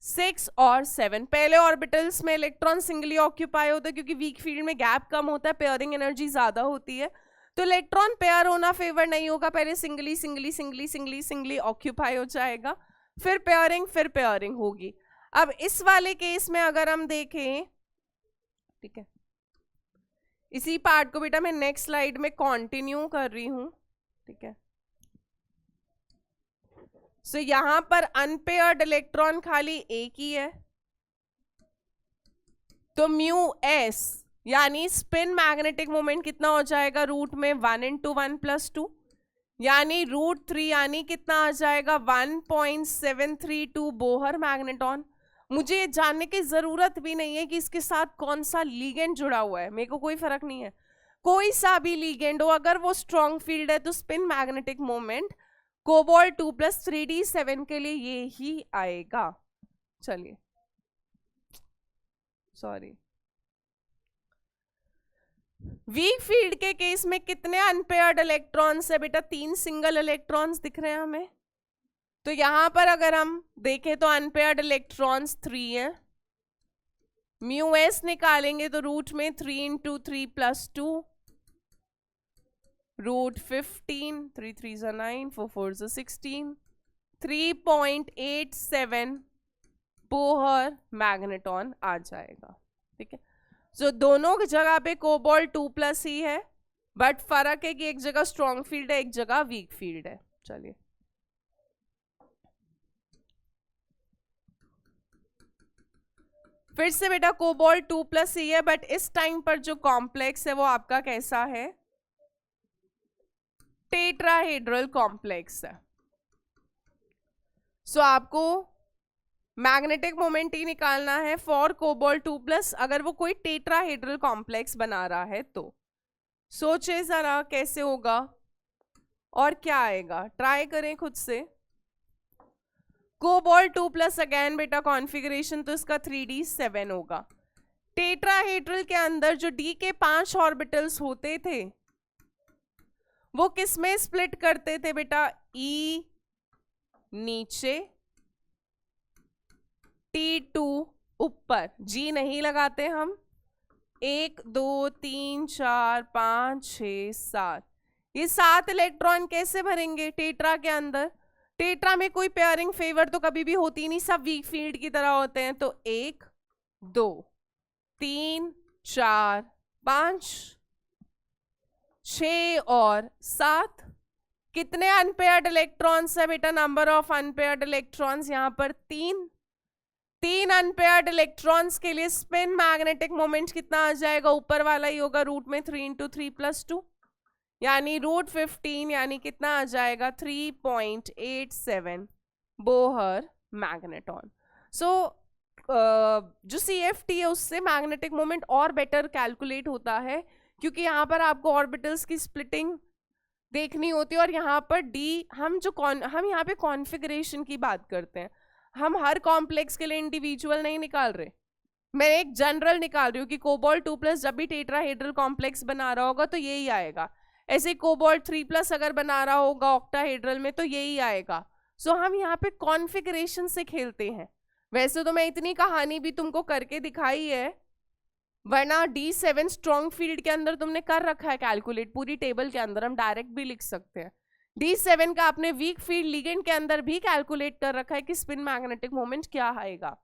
6 और 7 पहले ऑर्बिटल्स में इलेक्ट्रॉन सिंगली ऑक्यूपाई होता है क्योंकि वीक फील्ड में गैप कम होता है, पेयरिंग एनर्जी ज्यादा होती है, तो इलेक्ट्रॉन पेयर होना फेवर नहीं होगा। पहले singly singly singly singly singly occupy हो जाएगा, फिर पेयरिंग होगी। अब इस वाले केस में अगर हम देखें, ठीक है, इसी पार्ट को बेटा मैं नेक्स्ट स्लाइड में कंटिन्यू कर रही हूं, ठीक है। सो यहां पर अनपेयर्ड इलेक्ट्रॉन खाली एक ही है, तो म्यू एस यानी स्पिन मैग्नेटिक मोमेंट कितना हो जाएगा? रूट में 1 × 1 + 2 यानी √3 यानी कितना आ जाएगा? 1.732 बोहर मैग्नेटॉन। मुझे ये जानने की जरूरत भी नहीं है कि इसके साथ कौन सा लीगेंड जुड़ा हुआ है, मेरे को कोई फर्क नहीं है, कोई सा भी लीगेंड हो, अगर वो स्ट्रॉन्ग फील्ड है तो spin magnetic moment cobalt 2 + 3d7 के लिए ये ही आएगा। चलिए, सॉरी, वीक फील्ड के केस में कितने अनपेयर्ड इलेक्ट्रॉन्स है बेटा? 3 सिंगल इलेक्ट्रॉन्स दिख रहे हैं हमें, तो यहां पर अगर हम देखें तो अनपेयर्ड इलेक्ट्रॉन्स 3 है। म्यू एस निकालेंगे तो रूट में 3 × 3 + 2 √15, 3 3 9, 4 4 16, 3.87 बोहर मैग्नेटॉन आ जाएगा, ठीक है। जो दोनों जगह पे कोबाल्ट 2+ ही है, बट फर्क है कि एक जगह स्ट्रॉन्ग फील्ड है, एक जगह वीक फील्ड है। चलिए, फिर से बेटा कोबाल्ट 2+ ही है, बट इस टाइम पर जो कॉम्प्लेक्स है वो आपका कैसा है? टेट्राहेड्रल कॉम्प्लेक्स है। सो आपको मैग्नेटिक मोमेंट ही निकालना है फॉर कोबाल्ट 2+, अगर वो कोई टेट्राहेड्रल कॉम्प्लेक्स बना रहा है तो। सोचे जरा कैसे होगा और क्या आएगा, ट्राई करें खुद से। कोबाल्ट 2+ अगेन बेटा कॉन्फ़िगरेशन तो इसका 3d7 होगा। टेट्राहेड्रल के अंदर जो d के 5 ऑर्बिटल्स होते थे वो किस में स्प्लिट करते थे बेटा? E नीचे, T2 ऊपर, G नहीं लगाते हम। 1 2 3 4 5 6 7, ये 7 इलेक्ट्रॉन कैसे भरेंगे टेट्रा के अंदर? टेट्रा में कोई पेयरिंग फेवर तो कभी भी होती नहीं, सब वीक फील्ड की तरह होते हैं। तो 1 2 3 4 5 6 और 7, कितने अनपेयर्ड इलेक्ट्रॉन्स है बेटा? नंबर ऑफ अनपेयर्ड इलेक्ट्रॉन्स यहाँ पर 3 अनपेयर्ड इलेक्ट्रॉन्स के लिए स्पिन मैग्नेटिक मोमेंट कितना आ जाएगा? ऊपर वाला ही होगा, रूट में 3 × 3 + 2 यानी √15 यानी कितना आ जाएगा? 3.87 बोहर मैग्नेटॉन। सो जो CFT है उससे मैग्नेटिक मोमेंट और बेटर कैलकुलेट होता है, क्योंकि यहाँ पर आपको ऑर्बिटल्स की स्प्लिटिंग देखनी होती है, और यहाँ पर हम यहाँ पे कॉन्फ़िगरेशन की बात करते हैं, हम हर कॉम्प्लेक्स के लिए इंडिविजुअल नहीं निकाल रहे, मैं एक जनरल निकाल रही हूँ कि कोबाल्ट 2+ जब भी टेट्राहेड्रल कॉम्प्लेक्स बना रहा होगा तो यही आएगा, ऐसे कोबाल्ट 3+ अगर बना रहा होगा ऑक्टाहेड्रल में तो यही आएगा। सो हम यहाँ पे कॉन्फ़िगरेशन से खेलते हैं। वैसे तो मैं इतनी कहानी भी तुमको करके दिखाई है, वरना D7 स्ट्रॉन्ग फील्ड के अंदर तुमने कर रखा है कैलकुलेट, पूरी टेबल के अंदर हम डायरेक्ट भी लिख सकते हैं। D7 का आपने वीक फील्ड लिगेंड के अंदर भी कैलकुलेट कर रखा है कि स्पिन मैग्नेटिक मोमेंट क्या आएगा।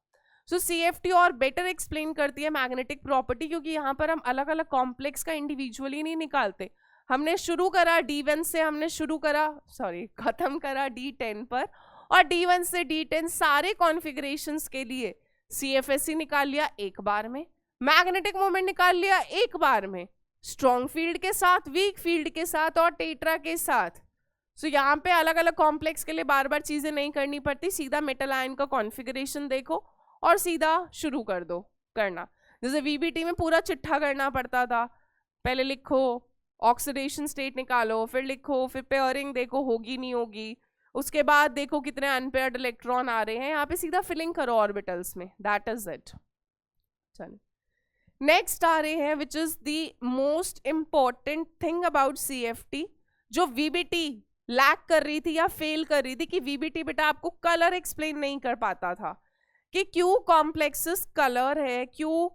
सो CFT और बेटर एक्सप्लेन करती है मैग्नेटिक प्रॉपर्टी, क्योंकि यहाँ पर हम अलग अलग कॉम्प्लेक्स का इंडिविजुअली नहीं निकालते। हमने शुरू करा D1 से, हमने शुरू करा खत्म करा D10 पर, और D1 से D10 सारे कॉन्फ़िगरेशंस के लिए CFSE निकाल लिया एक बार में, मैग्नेटिक मोमेंट निकाल लिया एक बार में, स्ट्रॉन्ग फील्ड के साथ, वीक फील्ड के साथ और टेट्रा के साथ। सो यहाँ पे अलग अलग कॉम्प्लेक्स के लिए बार बार चीजें नहीं करनी पड़ती, सीधा मेटल आयन का कॉन्फ़िगरेशन देखो और सीधा शुरू कर दो करना। जैसे VBT में पूरा चिट्ठा करना पड़ता था, पहले लिखो, ऑक्सीडेशन स्टेट निकालो, फिर लिखो, फिर पेयरिंग देखो होगी नहीं होगी, उसके बाद देखो कितने अनपेयर्ड इलेक्ट्रॉन आ रहे हैं, यहाँ पे सीधा फिलिंग करो ऑर्बिटल्स में, दैट इज इट। चलो नेक्स्ट आ रहे हैं, which is the most important thing about CFT, जो VBT लैक कर रही थी या फेल कर रही थी, कि VBT बेटा आपको कलर एक्सप्लेन नहीं कर पाता था कि क्यों कॉम्प्लेक्सेस कलर है, क्यों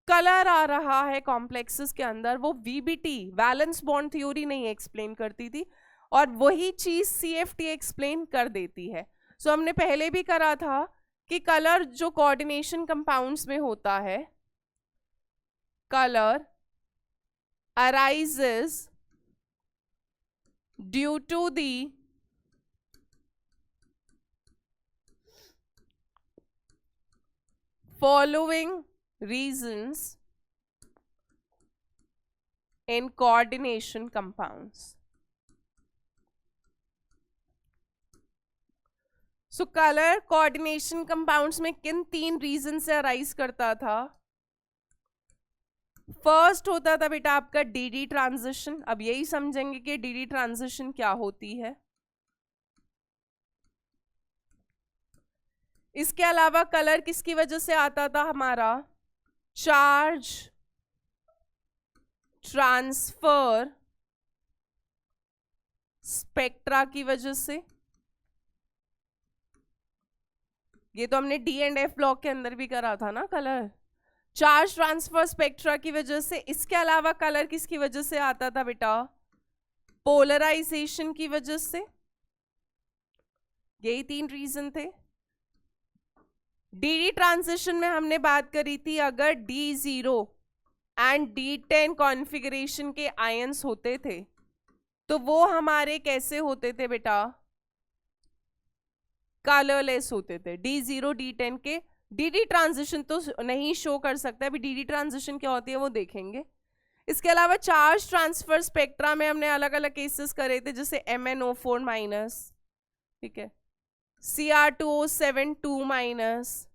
कलर आ रहा है कॉम्प्लेक्सेस के अंदर, वो VBT वैलेंस बॉन्ड थ्योरी नहीं एक्सप्लेन करती थी, और वही चीज CFT एक्सप्लेन कर देती है। सो हमने पहले भी करा था कि कलर जो कोऑर्डिनेशन कंपाउंड्स में होता है, colour arises due to the following reasons in coordination compounds. So color coordination compounds में किन 3 रीजन से अराइज करता था? फर्स्ट होता था बेटा आपका DD ट्रांजिशन। अब यही समझेंगे कि DD ट्रांजिशन क्या होती है। इसके अलावा कलर किसकी वजह से आता था हमारा? चार्ज ट्रांसफर स्पेक्ट्रा की वजह से। ये तो हमने D एंड F ब्लॉक के अंदर भी करा था ना, कलर चार्ज ट्रांसफर स्पेक्ट्रा की वजह से। इसके अलावा कलर किसकी वजह से आता था बेटा? पोलराइजेशन की वजह से। यही 3 रीजन थे। DD ट्रांजिशन में हमने बात करी थी, अगर D0 एंड D10 कॉन्फ़िगरेशन के आयंस होते थे तो वो हमारे कैसे होते थे बेटा? कलरलेस होते थे। D0 D10 के DD ट्रांजिशन तो नहीं शो कर सकता, अभी DD ट्रांजिशन क्या होती है वो देखेंगे। इसके अलावा चार्ज ट्रांसफर स्पेक्ट्रा में हमने अलग अलग केसेस करे थे, जैसे MnO4-, ठीक है, Cr2O7 2-,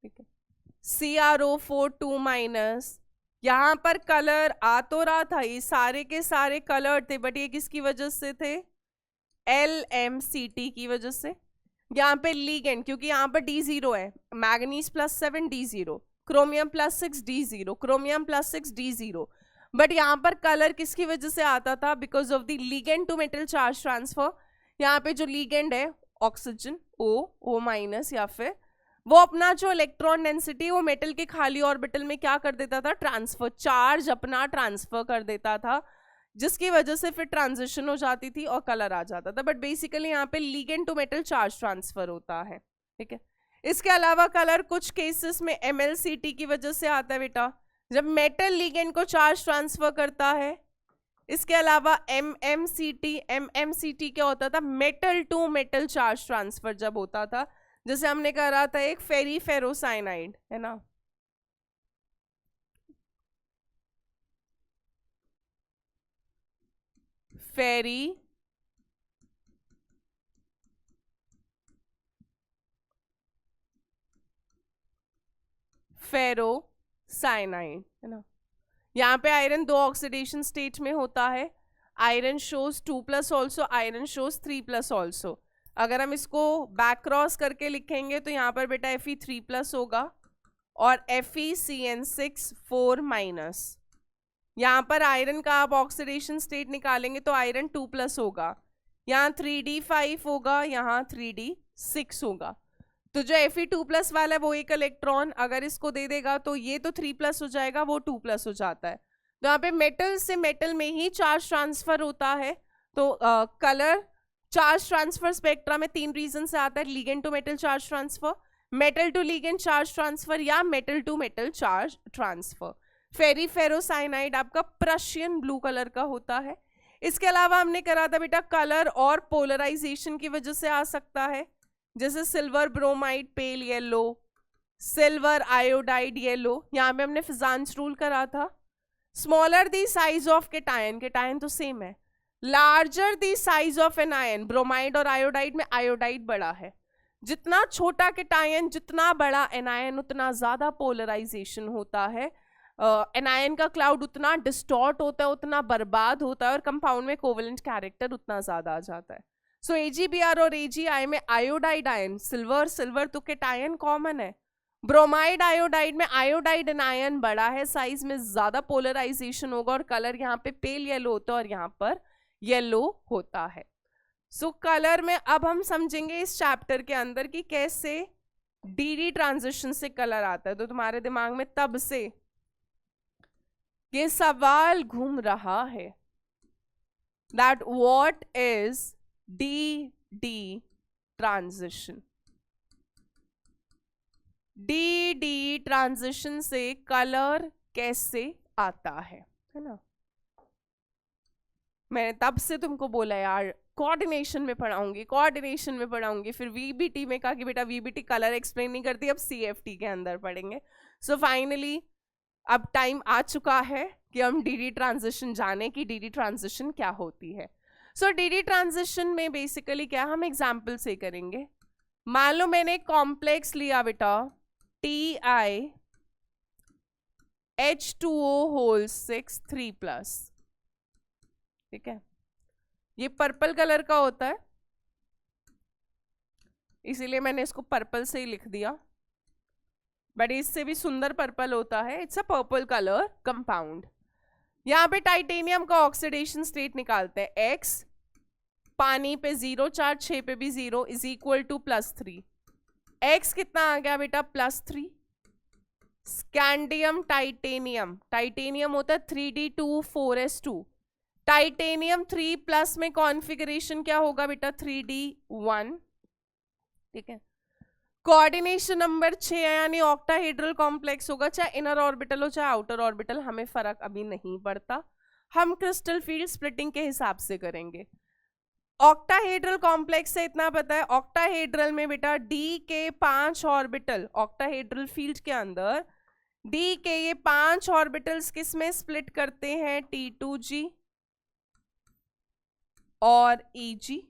ठीक है, CrO4 2-। यहाँ पर कलर आ तो रहा था, ये सारे के सारे कलर थे, बट ये किसकी वजह से थे? LMCT की वजह से। यहाँ पे लीगेंड, क्योंकि यहाँ पर D0 है, manganese +7 D0, chromium +6 D0, chromium +6 D0, but यहाँ पर कलर किसकी वजह से आता था? Because of the ligand to metal charge transfer. यहाँ पे जो लीगेंड है ऑक्सीजन O- या फिर वो अपना जो इलेक्ट्रॉन डेंसिटी वो मेटल के खाली ऑर्बिटल में क्या कर देता था? ट्रांसफर, चार्ज अपना ट्रांसफर कर देता था, जिसकी वजह से फिर ट्रांजिशन हो जाती थी और कलर आ जाता था। बट बेसिकली यहाँ पे ligand to metal charge transfer होता है, ठीक है। इसके अलावा कलर कुछ केसेस में MLCT की वजह से आता है बेटा, जब मेटल लीगेंड को चार्ज ट्रांसफर करता है। इसके अलावा MMCT क्या होता था? Metal to metal charge transfer जब होता था, जैसे हमने कहा था एक फेरोसाइनाइड, है ना, फेरोसाइनाइड, है ना। यहाँ पे आयरन 2 ऑक्सीडेशन स्टेट में होता है। Iron shows 2+ also, iron shows 3+ also. अगर हम इसको बैक क्रॉस करके लिखेंगे तो यहाँ पर बेटा Fe3+ होगा और FeCN6 4-। यहाँ पर आयरन का आप ऑक्सीडेशन स्टेट निकालेंगे तो आयरन 2+ होगा, यहाँ 3d5 होगा, यहाँ 3d6 होगा। तो जो Fe2+ वाला है वो एक इलेक्ट्रॉन अगर इसको दे देगा तो ये तो 3+ हो जाएगा, वो 2+ हो जाता है। तो यहाँ पे मेटल से मेटल में ही चार्ज ट्रांसफर होता है। तो कलर चार्ज ट्रांसफर स्पेक्ट्रा में 3 रीजन से आता है, ligand to metal charge transfer, metal to ligand charge transfer या metal to metal charge transfer. Ferriferrocyanide आपका प्रशियन ब्लू कलर का होता है। इसके अलावा हमने करा था बेटा कलर और पोलराइजेशन की वजह से आ सकता है, जैसे silver bromide pale yellow, silver iodide yellow. यहाँ पे हमने फिजांस रूल करा था। Smaller the size of cation, cation तो सेम है, larger the size of anion, bromide और आयोडाइड में आयोडाइड बड़ा है। जितना छोटा केटायन जितना बड़ा एनायन उतना ज्यादा पोलराइजेशन होता है, एनायन का क्लाउड उतना डिस्टॉर्ट होता है, उतना बर्बाद होता है और कंपाउंड में कोवेलेंट कैरेक्टर उतना ज्यादा आ जाता है। सो AgBr और AgI में आयोडाइड आयन, सिल्वर सिल्वर तो केटायन कॉमन है, ब्रोमाइड आयोडाइड में आयोडाइड एनायन बड़ा है, साइज में ज्यादा पोलराइजेशन होगा और कलर यहाँ पे पेल येलो होता है और यहाँ पर येलो होता है। सो कलर में अब हम समझेंगे इस चैप्टर के अंदर कि कैसे DD ट्रांजिशन से कलर आता है। तो तुम्हारे दिमाग में तब से ये सवाल घूम रहा है that what is DD transition. DD transition से कलर कैसे आता है ना। मैंने तब से तुमको बोला यार कोऑर्डिनेशन में पढ़ाऊंगी, कोऑर्डिनेशन में पढ़ाऊंगी, फिर VBT में कहा कि बेटा VBT कलर एक्सप्लेन नहीं करती, अब CFT के अंदर पढ़ेंगे। सो फाइनली अब टाइम आ चुका है कि हम DD ट्रांजिशन जाने कि DD ट्रांजिशन क्या होती है। सो DD ट्रांजिशन में बेसिकली क्या हम एग्जाम्पल से करेंगे। मान लो मैंने कॉम्प्लेक्स लिया बेटा TiH2O6 3+, ठीक है, ये पर्पल कलर का होता है इसीलिए मैंने इसको पर्पल से ही लिख दिया, बट इससे भी सुंदर पर्पल होता है, it's a purple colour compound. यहाँ पे टाइटेनियम का ऑक्सीडेशन स्टेट निकालते हैं, X पानी पे 0 चार्ज, 6 पे भी 0 इज इक्वल टू +3। X कितना आ गया बेटा +3। स्कैंडियम टाइटेनियम, टाइटेनियम होता है 3d2 4s2, टाइटेनियम 3+ में कॉन्फ़िगरेशन क्या होगा बेटा 3d1, ठीक है। कोऑर्डिनेशन नंबर 6 यानी ऑक्टाहेड्रल कॉम्प्लेक्स होगा, चाहे इनर ऑर्बिटल हो चाहे आउटर ऑर्बिटल, हमें फर्क अभी नहीं पड़ता, हम क्रिस्टल फील्ड स्प्लिटिंग के हिसाब से करेंगे। ऑक्टाहेड्रल कॉम्प्लेक्स से इतना पता है, ऑक्टाहेड्रल में बेटा D के 5 ऑर्बिटल, ऑक्टाहेड्रल फील्ड के अंदर D के ये 5 ऑर्बिटल्स किस में स्प्लिट करते हैं, T2G और EG।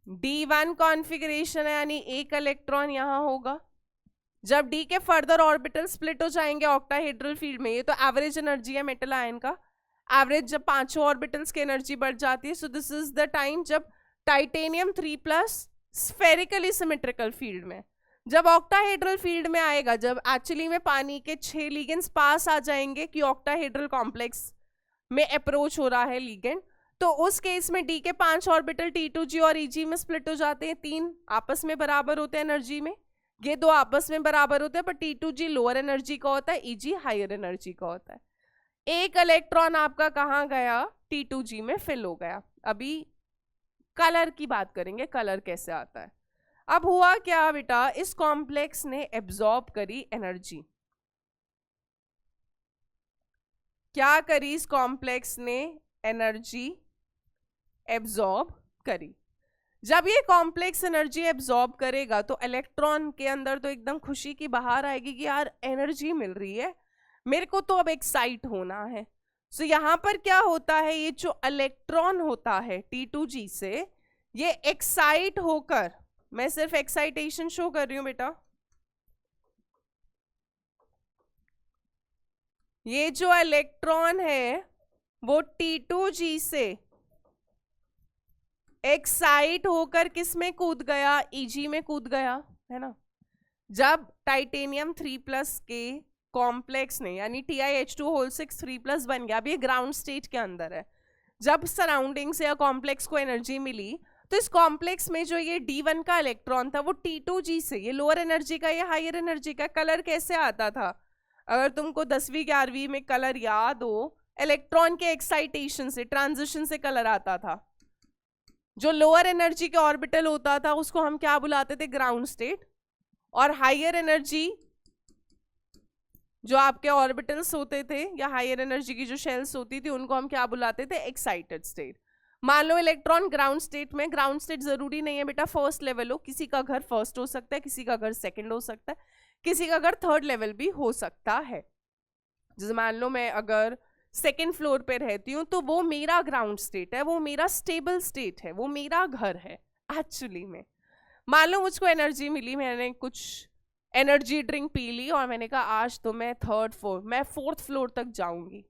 D1 कॉन्फ़िगरेशन है यानी एक इलेक्ट्रॉन यहां होगा। जब D के फर्दर ऑर्बिटल स्प्लिट हो जाएंगे ऑक्टाहेड्रल फील्ड में, ये तो एवरेज एनर्जी है मेटल आयन का, एवरेज जब 5 ऑर्बिटल्स की एनर्जी बढ़ जाती है, so this is the time जब टाइटेनियम 3+ स्फेरिकली सिमेट्रिकल फील्ड में, जब ऑक्टाहेड्रल फील्ड में आएगा, जब एक्चुअली में पानी के 6 लिगेंड्स पास आ जाएंगे कि ऑक्टाहेड्रल कॉम्प्लेक्स में अप्रोच हो रहा है लिगेंड, तो उस केस में D के 5 ऑर्बिटल T2G और EG में स्प्लिट हो जाते हैं, 3 आपस में बराबर होते हैं एनर्जी में, ये 2 आपस में बराबर होते हैं, पर T2G लोअर एनर्जी का होता है, EG हायर एनर्जी का होता है। एक इलेक्ट्रॉन आपका कहाँ गया, T2G में फिल हो गया। अभी कलर की बात करेंगे, कलर कैसे आता है। अब हुआ क्या बेटा, इस कॉम्प्लेक्स ने एब्जॉर्ब करी एनर्जी, क्या करी इस कॉम्प्लेक्स ने, एनर्जी एब्जॉर्ब करी। जब ये कॉम्प्लेक्स एनर्जी एब्जॉर्ब करेगा तो इलेक्ट्रॉन के अंदर तो एकदम खुशी की बहार आएगी कि यार एनर्जी मिल रही है, मेरे को तो अब एक्साइट होना है। सो यहाँ पर क्या होता है, ये जो इलेक्ट्रॉन होता है T2G से, ये एक्साइट होकर, मैं सिर्फ एक्साइटेशन शो कर रही हूं बेटा, ये जो इलेक्ट्रॉन है वो T2G से एक्साइट होकर किस में कूद गया, ईजी में कूद गया, है ना। जब टाइटेनियम 3+ के कॉम्प्लेक्स ने यानी TiH2 3+ बन गया, अब ये ग्राउंड स्टेट के अंदर है, जब सराउंडिंग से या कॉम्प्लेक्स को एनर्जी मिली तो इस कॉम्प्लेक्स में जो ये D1 का इलेक्ट्रॉन था वो T2G से, ये लोअर एनर्जी का, ये हायर एनर्जी का, कलर कैसे आता था, अगर तुमको 10वीं 11वीं में कलर याद हो, इलेक्ट्रॉन के एक्साइटेशन से, ट्रांजिशन से कलर आता था। जो लोअर एनर्जी के ऑर्बिटल होता था उसको हम क्या बुलाते थे, ग्राउंड स्टेट, और हायर एनर्जी जो आपके ऑर्बिटल्स होते थे या हायर एनर्जी की जो शेल्स होती थी उनको हम क्या बुलाते थे, एक्साइटेड स्टेट। मान लो इलेक्ट्रॉन ग्राउंड स्टेट में, ग्राउंड स्टेट जरूरी नहीं है बेटा फर्स्ट लेवल हो, किसी का घर फर्स्ट हो सकता है, किसी का घर सेकंड हो सकता है, किसी का घर थर्ड लेवल भी हो सकता है। जैसे मान लो मैं अगर सेकेंड फ्लोर पे रहती हूँ तो वो मेरा ग्राउंड स्टेट है, वो मेरा स्टेबल स्टेट है, वो मेरा घर है एक्चुअली में। मान लो मुझको एनर्जी मिली, मैंने कुछ एनर्जी ड्रिंक पी ली और मैंने कहा आज तो मैं मैं 4th फ्लोर तक जाऊंगी,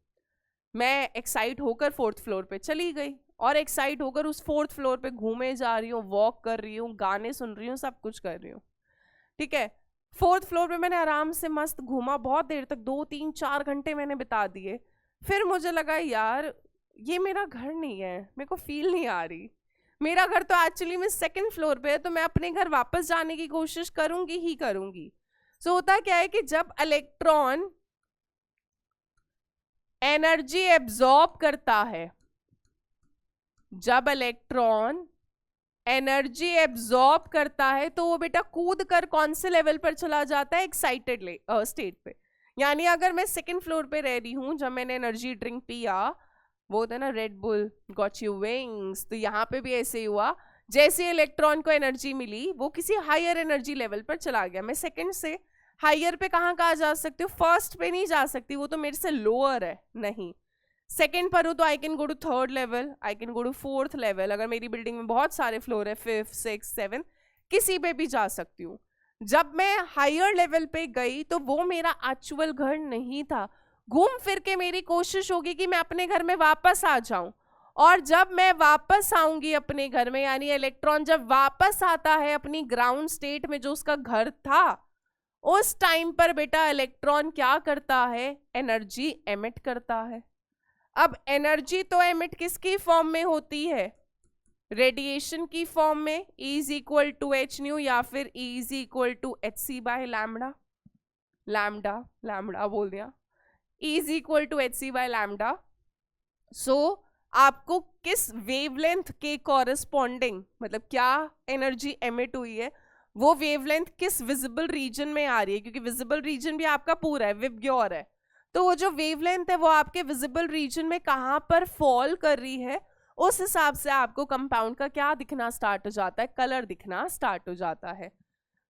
मैं एक्साइट होकर 4th फ्लोर पे चली गई और एक्साइट होकर उस 4th फ्लोर पे घूमे जा रही हूँ, वॉक कर रही हूँ, गाने सुन रही हूँ, सब कुछ कर रही हूँ, ठीक है। 4th फ्लोर पे मैंने आराम से मस्त घूमा, बहुत देर तक 2-3-4 घंटे मैंने बिता दिए। फिर मुझे लगा यार ये मेरा घर नहीं है, मेरे को फील नहीं आ रही, मेरा घर तो एक्चुअली में 2nd फ्लोर पे है, तो मैं अपने घर वापस जाने की कोशिश करूंगी ही करूंगी। सो होता क्या है कि जब इलेक्ट्रॉन एनर्जी एब्जॉर्ब करता है, जब इलेक्ट्रॉन एनर्जी एब्जॉर्ब करता है तो वो बेटा कूद कर कौन से लेवल पर चला जाता है, एक्साइटेड स्टेट पे। यानी अगर मैं 2nd फ्लोर पे रह रही हूँ, जब मैंने एनर्जी ड्रिंक पिया, वो होता है ना red bull got you wings, तो यहाँ पे भी ऐसे ही हुआ, जैसे इलेक्ट्रॉन को एनर्जी मिली वो किसी हायर एनर्जी लेवल पर चला गया। मैं सेकंड से हायर पे कहाँ जा सकती हूँ, फर्स्ट पे नहीं जा सकती, वो तो मेरे से लोअर है, नहीं। सेकंड पर हूँ तो I can go to 3rd level, I can go to 4th level, अगर मेरी बिल्डिंग में बहुत सारे फ्लोर है 5th 6th 7th, किसी पे भी जा सकती हूँ। जब मैं हायर लेवल पे गई तो वो मेरा एक्चुअल घर नहीं था, घूम फिर के मेरी कोशिश होगी कि मैं अपने घर में वापस आ जाऊं, और जब मैं वापस आऊंगी अपने घर में, यानी इलेक्ट्रॉन जब वापस आता है अपनी ग्राउंड स्टेट में जो उसका घर था, उस टाइम पर बेटा इलेक्ट्रॉन क्या करता है, एनर्जी एमिट करता है। अब एनर्जी तो एमिट किसकी फॉर्म में होती है, रेडिएशन की फॉर्म में, E is equal to H nu या फिर E is equal to H C by lambda, lambda बोल दिया, E is equal to H C by lambda. So आपको किस वेवलेंथ के कॉरेस्पॉन्डिंग, मतलब क्या एनर्जी एमिट हुई है, वो वेवलेंथ किस विजिबल रीजन में आ रही है, क्योंकि विजिबल रीजन भी आपका पूरा है, विबग्योर है, तो वो जो वेवलेंथ है वो आपके विजिबल रीजन में कहाँ पर फॉल कर रही है, उस हिसाब से आपको कंपाउंड का क्या दिखना स्टार्ट हो जाता है, कलर दिखना स्टार्ट हो जाता है।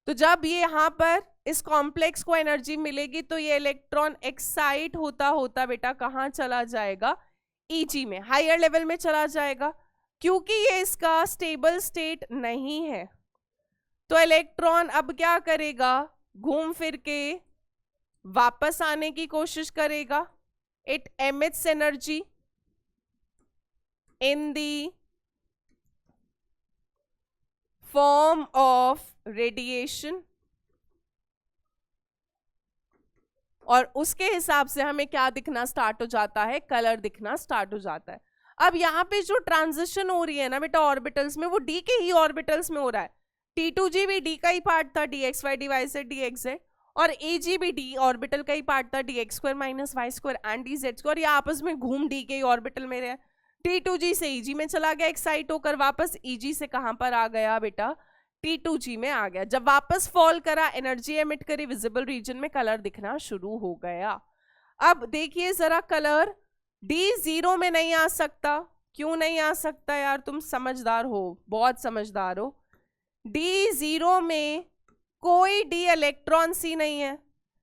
तो जब ये यहाँ पर इस कॉम्प्लेक्स को एनर्जी मिलेगी तो ये इलेक्ट्रॉन एक्साइट होता होता बेटा कहाँ चला जाएगा, ईजी में, हायर लेवल में चला जाएगा, क्योंकि ये इसका स्टेबल स्टेट नहीं है। तो इलेक्ट्रॉन अब क्या करेगा, घूम फिर के वापस आने की कोशिश करेगा, it emits energy in the form of radiation, और उसके हिसाब से हमें क्या दिखना स्टार्ट हो जाता है, कलर दिखना स्टार्ट हो जाता है। अब यहाँ पे जो ट्रांजिशन हो रही है ना बेटा ऑर्बिटल्स में, वो डी के ही ऑर्बिटल्स में हो रहा है, T2G भी डी का ही पार्ट था, dxy डिवाइड से dxz, और Ag भी डी ऑर्बिटल का ही पार्ट था, dx² minus Y square and dz², ये आपस में घूम डी के ही ऑर्बिटल में रहे। T2G से Eg में चला गया एक्साइट होकर, वापस Eg से कहां पर आ गया बेटा, T2G में आ गया। जब वापस फॉल करा, एनर्जी एमिट करी, विजिबल रीजन में कलर दिखना शुरू हो गया। अब देखिए जरा कलर D 0 में नहीं आ सकता, क्यों नहीं आ सकता यार, तुम समझदार हो, बहुत समझदार हो। D 0 में कोई D इलेक्ट्रॉन सी नहीं है,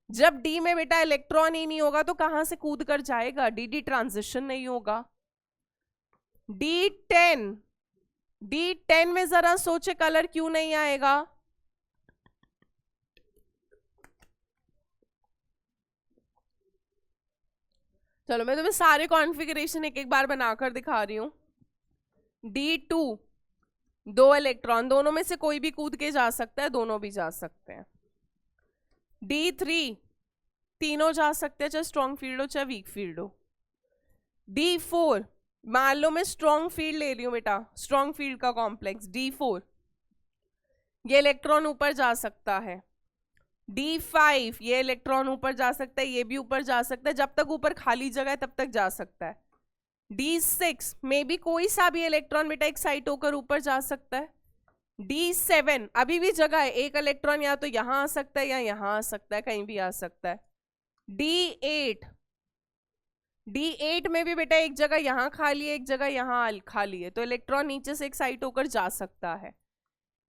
जब D में बेटा इलेक्ट्रॉन ही नहीं होगा तो कहां से कूद कर जाएगा, D ट्रांजिशन नहीं होगा। D10 में जरा सोचे कलर क्यों नहीं आएगा, चलो मैं तुम्हें सारे कॉन्फ़िगरेशन एक एक बार बनाकर दिखा रही हूं। D2 2 इलेक्ट्रॉन, दोनों में से कोई भी कूद के जा सकता है, दोनों भी जा सकते हैं। D3 तीनों जा सकते हैं, चाहे स्ट्रॉन्ग फील्ड हो चाहे वीक फील्ड हो। D4 मान लो मैं स्ट्रॉन्ग फील्ड ले रही हूँ बेटा, स्ट्रॉन्ग फील्ड का कॉम्प्लेक्स D4, ये इलेक्ट्रॉन ऊपर जा सकता है। D5 ये इलेक्ट्रॉन ऊपर जा सकता है, ये भी ऊपर जा सकता है, जब तक ऊपर खाली जगह है तब तक जा सकता है। D6 में भी कोई सा भी इलेक्ट्रॉन बेटा एक्साइट होकर ऊपर जा सकता है। D7 अभी भी जगह है, एक इलेक्ट्रॉन या तो यहां आ सकता है या यहां आ सकता है, कहीं भी आ सकता है। D8 में भी बेटा एक जगह यहां खाली है, एक जगह यहां खाली है, तो इलेक्ट्रॉन नीचे से एक्साइट होकर जा सकता है।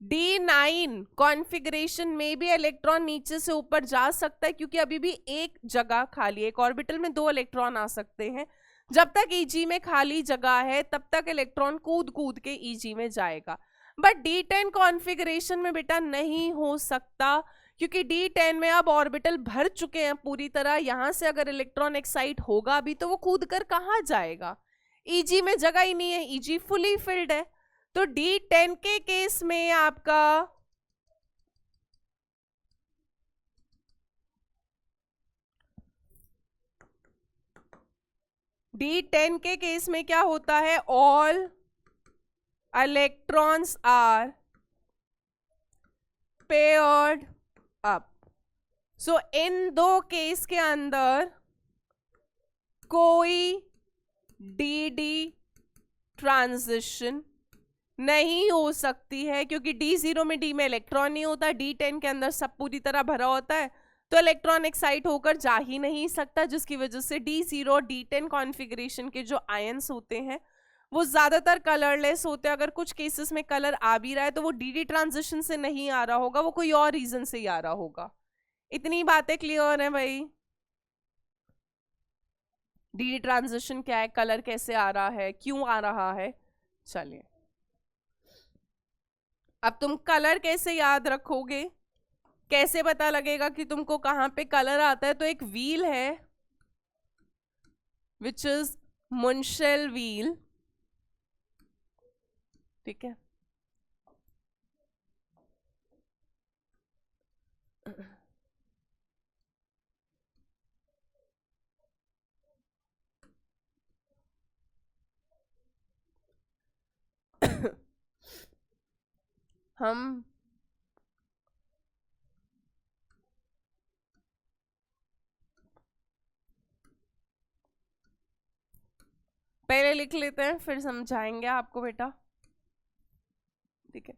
D9 कॉन्फ़िगरेशन में भी इलेक्ट्रॉन नीचे से ऊपर जा सकता है, क्योंकि अभी भी एक जगह खाली है, एक ऑर्बिटल में 2 इलेक्ट्रॉन आ सकते हैं। जब तक Eg में खाली जगह है तब तक इलेक्ट्रॉन कूद कूद के Eg में जाएगा। बट D10 कॉन्फ़िगरेशन में बेटा नहीं हो सकता, क्योंकि D10 में अब ऑर्बिटल भर चुके हैं पूरी तरह। यहां से अगर इलेक्ट्रॉन एक्साइट होगा भी तो वो कूद कर कहाँ जाएगा, Eg में जगह ही नहीं है, Eg फुली फिल्ड है। तो D10 के केस में आपका D10 के केस में क्या होता है, all electrons are paired up. So इन दो केस के अंदर कोई DD ट्रांजिशन नहीं हो सकती है, क्योंकि D0 में D में इलेक्ट्रॉन नहीं होता, D10 के अंदर सब पूरी तरह भरा होता है, तो इलेक्ट्रॉन एक्साइट होकर जा ही नहीं सकता, जिसकी वजह से D0 और D10 कॉन्फ़िगरेशन के जो आयंस होते हैं वो ज्यादातर कलरलेस होते हैं। अगर कुछ केसेस में कलर आ भी रहा है तो वो DD ट्रांजिशन से नहीं आ रहा होगा, वो कोई और रीजन से ही आ रहा होगा। इतनी बातें क्लियर है भाई? DD ट्रांजिशन क्या है, कलर कैसे आ रहा है, क्यों आ रहा है? चलिए, अब तुम कलर कैसे याद रखोगे, कैसे पता लगेगा कि तुमको कहां पे कलर आता है? तो एक व्हील है विच इज मुंशेल व्हील, ठीक है। हम पहले लिख लेते हैं फिर समझाएंगे आपको बेटा, ठीक है।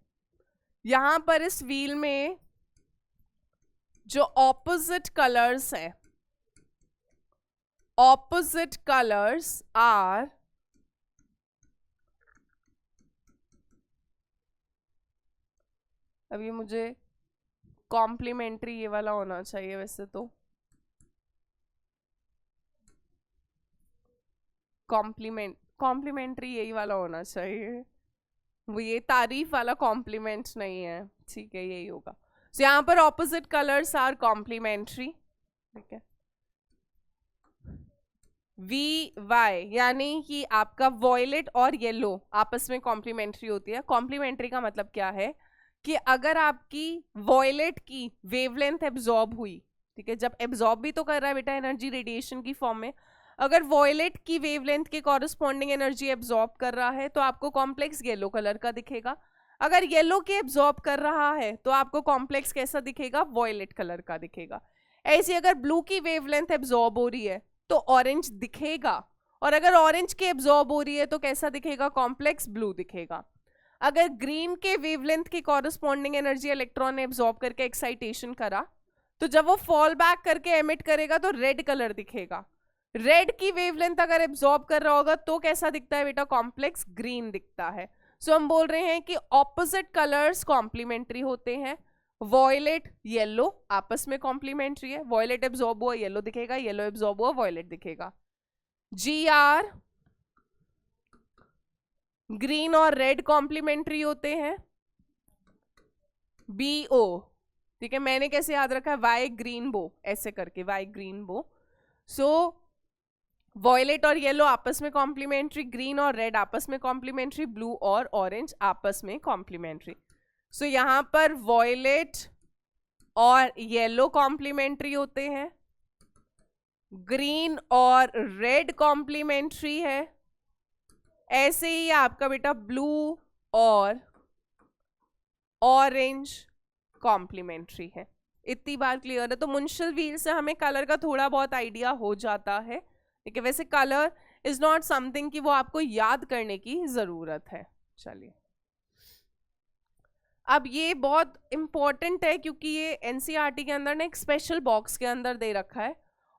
यहां पर इस व्हील में जो ऑपोजिट कलर्स है, ऑपोजिट कलर्स आर अब ये मुझे कॉम्प्लीमेंट्री ये वाला होना चाहिए वैसे तो, कॉम्प्लीमेंट्री यही वाला होना चाहिए, वो ये तारीफ वाला कॉम्प्लीमेंट नहीं है, ठीक है, यही होगा। तो यहाँ पर ऑपोजिट कलर्स आर कॉम्प्लीमेंट्री, ठीक है। VY यानी कि आपका वॉयलेट और येलो आपस में कॉम्प्लीमेंट्री होती है। कॉम्प्लीमेंट्री का मतलब क्या है कि अगर आपकी वॉयलेट की वेवलेंथ एब्जॉर्ब हुई, ठीक है, जब एब्जॉर्ब भी तो कर रहा है बेटा एनर्जी रेडिएशन की फॉर्म में, अगर वॉयलेट की वेवलेंथ के कॉरस्पॉन्डिंग एनर्जी एब्जॉर्ब कर रहा है तो आपको कॉम्प्लेक्स येलो कलर का दिखेगा। अगर येलो के एब्जॉर्ब कर रहा है तो आपको कॉम्प्लेक्स कैसा दिखेगा, वॉयलेट कलर का दिखेगा। ऐसे अगर ब्लू की वेवलेंथ एब्जॉर्ब हो रही है तो ऑरेंज दिखेगा, और अगर ऑरेंज की एब्जॉर्ब हो रही है तो कैसा दिखेगा, कॉम्प्लेक्स ब्लू दिखेगा। अगर ग्रीन के वेवलेंथ के कॉरस्पॉन्डिंग एनर्जी इलेक्ट्रॉन ने एब्जॉर्ब करके एक्साइटेशन करा तो जब वो फॉल बैक करके एमिट करेगा तो रेड कलर दिखेगा। रेड की वेवलेंथ अगर एब्जॉर्ब कर रहा होगा तो कैसा दिखता है बेटा, कॉम्प्लेक्स ग्रीन दिखता है। सो हम बोल रहे हैं कि ऑपोजिट कलर्स कॉम्प्लीमेंट्री होते हैं। वॉयलेट येलो आपस में कॉम्प्लीमेंट्री है, वॉयलेट एब्जॉर्ब हुआ येलो दिखेगा, येलो एब्जॉर्ब हुआ वॉयलेट दिखेगा। GR ग्रीन और रेड कॉम्प्लीमेंट्री होते हैं। BO, ठीक है, मैंने कैसे याद रखा है, वाई ग्रीन बो, ऐसे करके वाई ग्रीन बो। सो वॉयलेट और येलो आपस में कॉम्प्लीमेंट्री, ग्रीन और रेड आपस में कॉम्प्लीमेंट्री, ब्लू और ऑरेंज आपस में कॉम्प्लीमेंट्री। सो यहाँ पर वॉयलेट और येलो कॉम्प्लीमेंट्री होते हैं, ग्रीन और रेड कॉम्प्लीमेंट्री है, ऐसे ही आपका बेटा ब्लू और ऑरेंज कॉम्प्लीमेंट्री है। इतनी बात क्लियर है? तो मुंशिल व्हील से हमें कलर का थोड़ा बहुत आइडिया हो जाता है, ठीक है। वैसे कलर इज नॉट समथिंग कि वो आपको याद करने की जरूरत है। चलिए, अब ये बहुत इंपॉर्टेंट है क्योंकि ये एनसीईआरटी के अंदर ना एक स्पेशल बॉक्स के अंदर दे रखा है,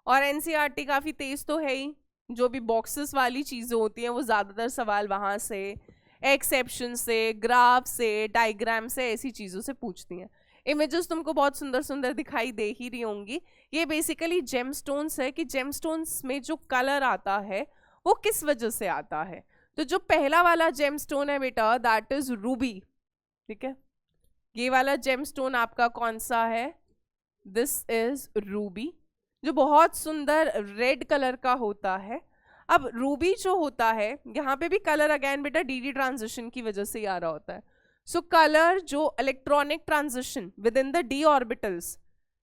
और एनसीईआरटी काफी तेज तो है ही, जो भी बॉक्सेस वाली चीजें होती हैं वो ज्यादातर सवाल वहां से, एक्सेप्शन से, ग्राफ से, डायग्राम से, ऐसी चीजों से पूछती हैं। इमेजेस तुमको बहुत सुंदर सुंदर दिखाई दे ही रही होंगी। ये बेसिकली जेमस्टोन्स है कि जेमस्टोन्स में जो कलर आता है वो किस वजह से आता है। तो जो पहला वाला जेमस्टोन है बेटा, दैट इज रूबी, ठीक है। ये वाला जेमस्टोन आपका कौन सा है? दिस इज रूबी, जो बहुत सुंदर रेड कलर का होता है। अब रूबी जो होता है, यहाँ पे भी कलर अगेन बेटा डी ट्रांजिशन की वजह से आ रहा होता है। सो कलर जो electronic transition with in the D orbitals,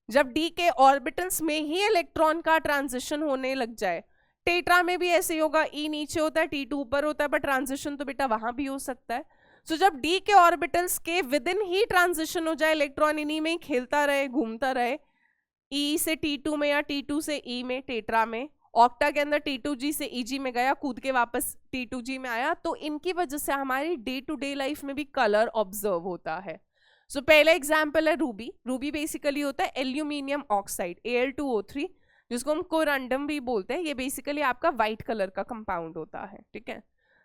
जब डी के ऑर्बिटल्स में ही इलेक्ट्रॉन का ट्रांजिशन होने लग जाए, टेट्रा में भी ऐसे ही होगा, ई नीचे होता है, T2 ऊपर होता है, पर ट्रांजिशन तो बेटा वहां भी हो सकता है। सो जब डी के ऑर्बिटल्स के विद इन ही ट्रांजिशन हो जाए, इलेक्ट्रॉन इन्हीं में ही खेलता रहे, घूमता रहे, ई से T2 में या T2 से ई में, टेट्रा में, ऑक्टा के अंदर T2G से EG में गया, कूद के वापस T2G में आया, तो इनकी वजह से हमारी डे टू डे लाइफ में भी कलर ऑब्जर्व होता है। सो पहला एग्जाम्पल है रूबी। रूबी बेसिकली होता है एल्यूमिनियम ऑक्साइड, Al2O3, जिसको हम कोरंडम भी बोलते हैं। ये बेसिकली आपका व्हाइट कलर का कंपाउंड होता है, ठीक है।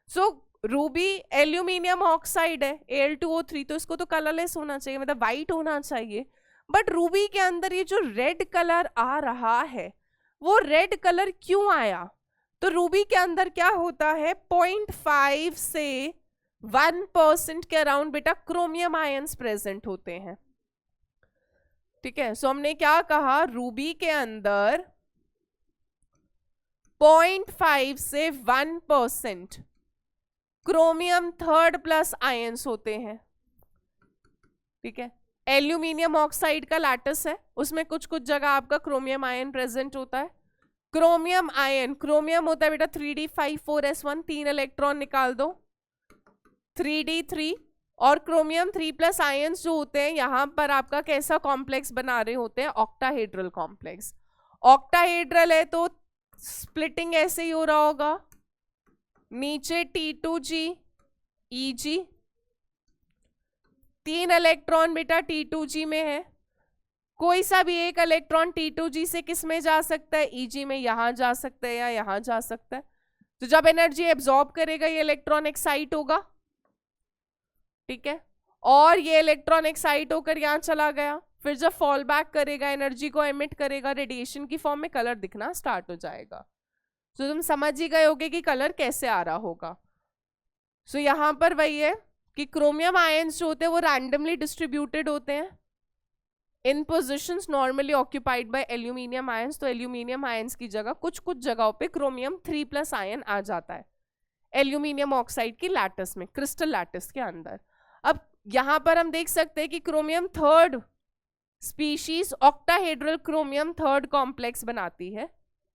सो रूबी एल्यूमिनियम ऑक्साइड है, Al2O3, तो इसको तो कलरलेस होना चाहिए, मतलब व्हाइट होना चाहिए। बट रूबी के अंदर ये जो रेड कलर आ रहा है, वो रेड कलर क्यों आया? तो रूबी के अंदर क्या होता है, 0.5 से 1% के अराउंड बेटा क्रोमियम आयंस प्रेजेंट होते हैं, ठीक है। सो हमने क्या कहा, रूबी के अंदर 0.5 से 1% क्रोमियम थर्ड प्लस आयंस होते हैं, ठीक है। एल्यूमिनियम ऑक्साइड का लैटिस है, उसमें कुछ कुछ जगह आपका क्रोमियम आयन प्रेजेंट होता है। क्रोमियम आयन, क्रोमियम होता है बेटा 3d54s1, 3 इलेक्ट्रॉन निकाल दो, 3d3, और क्रोमियम 3+ आयंस जो होते हैं यहाँ पर आपका कैसा कॉम्प्लेक्स बना रहे होते हैं, ऑक्टाहेड्रल कॉम्प्लेक्स। ऑक्टाहेड्रल है तो स्प्लिटिंग ऐसे ही हो रहा होगा, नीचे T2G EG, 3 इलेक्ट्रॉन बेटा T2G में है, कोई सा भी एक इलेक्ट्रॉन T2G से किस में जा सकता है, EG में, यहां जा सकता है या यहां जा सकता है। तो जब एनर्जी एब्जॉर्ब करेगा ये इलेक्ट्रॉन एक्साइट होगा, ठीक है, और ये इलेक्ट्रॉन एक्साइट होकर यहां चला गया, फिर जब फॉल बैक करेगा, एनर्जी को एमिट करेगा, रेडिएशन की फॉर्म में कलर दिखना स्टार्ट हो जाएगा। तो तुम समझ ही गए होगे कि कलर कैसे आ रहा होगा। सो यहाँ पर वही है कि क्रोमियम आयंस जो होते हैं वो रैंडमली डिस्ट्रीब्यूटेड होते हैं in positions normally occupied by aluminium ions. तो एल्यूमिनियम आयंस की जगह कुछ कुछ जगहों पे क्रोमियम 3+ आयन आ जाता है एल्यूमिनियम ऑक्साइड की लैटिस में, क्रिस्टल लैटिस के अंदर। अब यहाँ पर हम देख सकते हैं कि chromium third species octahedral chromium third complex बनाती है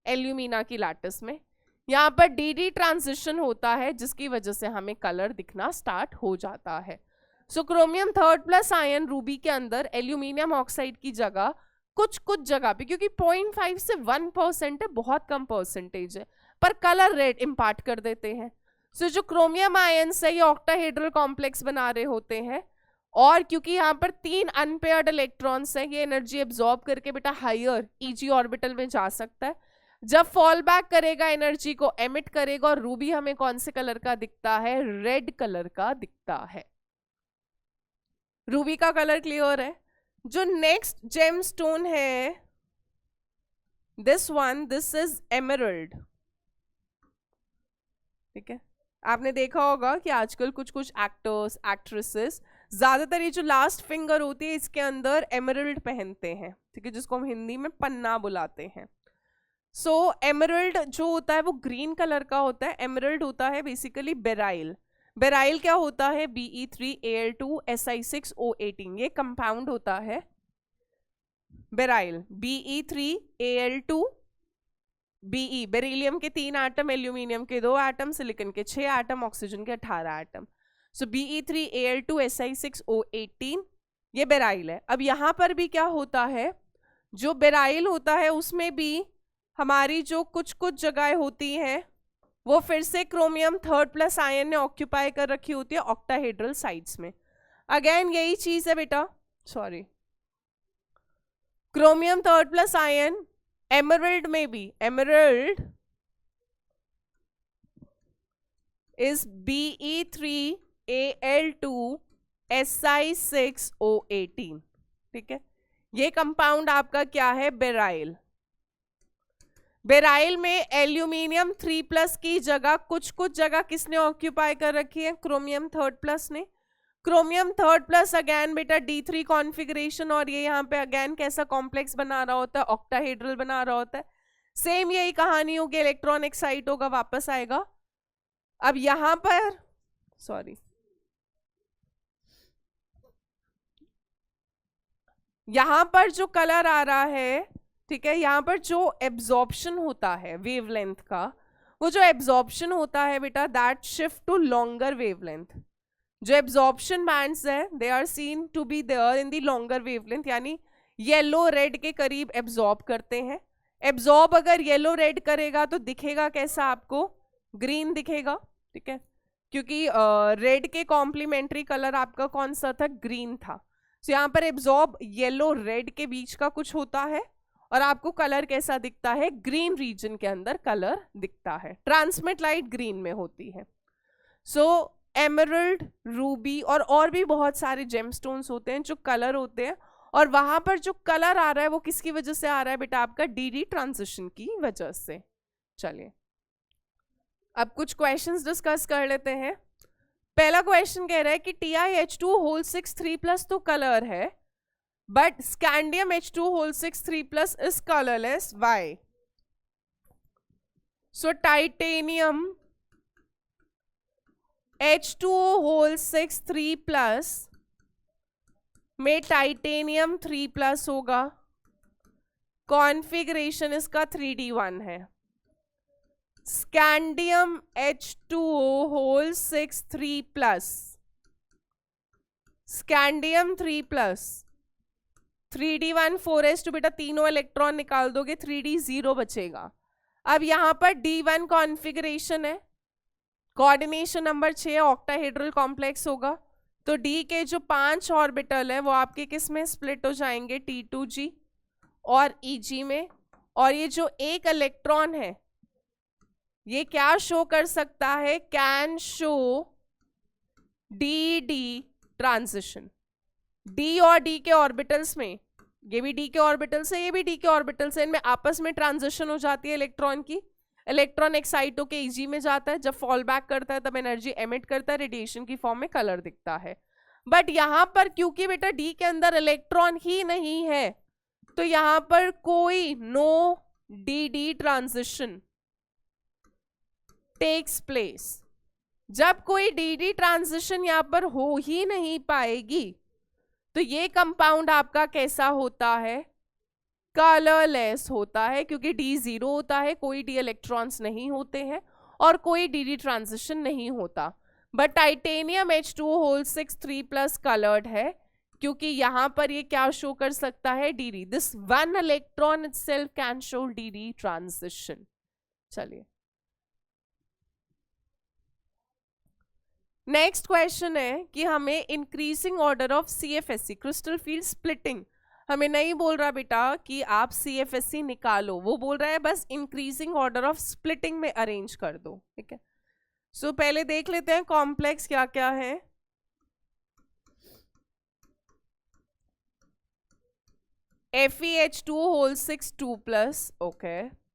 एल्यूमिना की लैटिस में। यहाँ पर डी ट्रांजिशन होता है जिसकी वजह से हमें कलर दिखना स्टार्ट हो जाता है। सो क्रोमियम 3+ आयन रूबी के अंदर एल्यूमिनियम ऑक्साइड की जगह कुछ कुछ जगह पे, क्योंकि 0.5 से 1% है, बहुत कम परसेंटेज है, पर कलर रेड इम्पार्ट कर देते हैं। सो जो क्रोमियम आयन है ये ऑक्टाहेड्रल कॉम्प्लेक्स बना रहे होते हैं, और क्योंकि यहाँ पर 3 अनपेयर्ड इलेक्ट्रॉन्स हैं, ये एनर्जी एब्जॉर्ब करके बेटा हायर EG ऑर्बिटल में जा सकता है। जब फॉल बैक करेगा एनर्जी को एमिट करेगा, और रूबी हमें कौन से कलर का दिखता है, रेड कलर का दिखता है। रूबी का कलर क्लियर है। जो नेक्स्ट जेमस्टोन है, this one, this is emerald, ठीक है। आपने देखा होगा कि आजकल कुछ कुछ एक्टर्स एक्ट्रेसेस ज्यादातर ये जो लास्ट फिंगर होती है इसके अंदर एमरल्ड पहनते हैं, ठीक है, जिसको हम हिंदी में पन्ना बुलाते हैं। सो एमरल्ड जो होता है वो ग्रीन कलर का होता है, एमरल्ड होता है बेसिकली बेराइल। बेराइल क्या होता है? Be3Al2Si6O18, ये कंपाउंड होता है बेराइल। Be3Al2 Be, बेरिलियम के 3 एटम, एल्यूमिनियम के 2 एटम, सिलिकॉन के 6 एटम, ऑक्सीजन के 18 एटम। सो Be3Al2Si6O18 ये बेराइल है। अब यहाँ पर भी क्या होता है, जो बेराइल होता है उसमें भी हमारी जो कुछ कुछ जगह होती हैं वो फिर से क्रोमियम थर्ड प्लस आयन ने ऑक्यूपाई कर रखी होती है ऑक्टाहेड्रल साइड्स में। अगेन यही चीज है बेटा, sorry, chromium third plus ion emerald में भी, एमरल्ड इज Be3Al2Si6O18, ठीक है। ये कंपाउंड आपका क्या है? बेराइल। बेराइल में एल्यूमिनियम 3+ की जगह कुछ कुछ जगह किसने ऑक्यूपाई कर रखी है? क्रोमियम थर्ड प्लस ने। क्रोमियम थर्ड प्लस अगेन बेटा D3 कॉन्फ़िगरेशन, और ये यहाँ पे अगेन कैसा कॉम्प्लेक्स बना रहा होता है? ऑक्टाहेड्रल बना रहा होता है। सेम यही कहानी होगी, इलेक्ट्रॉन एक्साइट होगा, वापस आएगा। अब यहां पर सॉरी, यहां पर जो कलर आ रहा है, ठीक है, यहां पर जो एब्जॉर्प्शन होता है वेवलेंथ का, वो जो एब्जॉर्प्शन होता है बेटा that shift to longer wavelength. जो एब्जॉर्प्शन बैंड्स है they are seen to be there in the longer wavelength, यानी येलो रेड के करीब एब्जॉर्ब करते हैं। एब्जॉर्ब अगर येलो रेड करेगा तो दिखेगा कैसा आपको? ग्रीन दिखेगा, ठीक है, क्योंकि रेड के कॉम्प्लीमेंट्री कलर आपका कौन सा था? ग्रीन था। तो यहाँ पर एब्जॉर्ब येलो रेड के बीच का कुछ होता है और आपको कलर कैसा दिखता है? ग्रीन रीजन के अंदर कलर दिखता है। ट्रांसमिट लाइट ग्रीन में होती है। सो एमरल्ड, रूबी और भी बहुत सारे जेमस्टोन्स होते हैं जो कलर होते हैं, और वहां पर जो कलर आ रहा है वो किसकी वजह से आ रहा है बेटा? आपका डी ट्रांजिशन की वजह से। चलिए अब कुछ क्वेश्चंस डिस्कस कर लेते हैं। पहला क्वेश्चन कह रहा है कि TiH2(6) 3+ तो कलर है, but scandium H2(6) 3+ is colourless, why? So titanium H2(6) 3+ में टाइटेनियम 3+ होगा, कॉन्फ़िगरेशन इसका 3D1 है। Scandium H2(6) 3+, scandium 3+, 3D1 4s2 बेटा, तीनों इलेक्ट्रॉन निकाल दोगे 3D0 बचेगा। अब यहां पर D1 कॉन्फ़िगरेशन है, कोऑर्डिनेशन नंबर 6 ऑक्टाहेड्रल कॉम्प्लेक्स होगा, तो D के जो 5 ऑर्बिटल है वो आपके किस में स्प्लिट हो जाएंगे? T2G और EG में। और ये जो एक इलेक्ट्रॉन है ये क्या शो कर सकता है? Can show DD transition. D और D के ऑर्बिटल्स में, ये भी D के ऑर्बिटल्स है, ये भी D के ऑर्बिटल्स है, इनमें आपस में ट्रांजिशन हो जाती है इलेक्ट्रॉन की। इलेक्ट्रॉन एक्साइट होके EG में जाता है, जब फॉल बैक करता है तब एनर्जी एमिट करता है, रेडिएशन की फॉर्म में कलर दिखता है। बट यहां पर क्योंकि बेटा D के अंदर इलेक्ट्रॉन ही नहीं है, तो यहां पर कोई no DD transition takes place. जब कोई DD ट्रांजिशन यहां पर हो ही नहीं पाएगी तो ये कंपाउंड आपका कैसा होता है? कलरलेस होता है, क्योंकि D 0 होता है, कोई D इलेक्ट्रॉन्स नहीं होते हैं और कोई DD ट्रांजिशन नहीं होता। बट टाइटेनियम H2(6) 3+ कलर्ड है, क्योंकि यहां पर ये क्या शो कर सकता है? DD, this one electron itself can show DD transition. चलिए नेक्स्ट क्वेश्चन है कि हमें increasing order of CFSE crystal field splitting, हमें नहीं बोल रहा बेटा कि आप CFSE निकालो, वो बोल रहा है बस इंक्रीजिंग ऑर्डर ऑफ स्प्लिटिंग में अरेंज कर दो, ठीक है। सो पहले देख लेते हैं कॉम्प्लेक्स क्या क्या है। FeH2(6) 2+, ओके,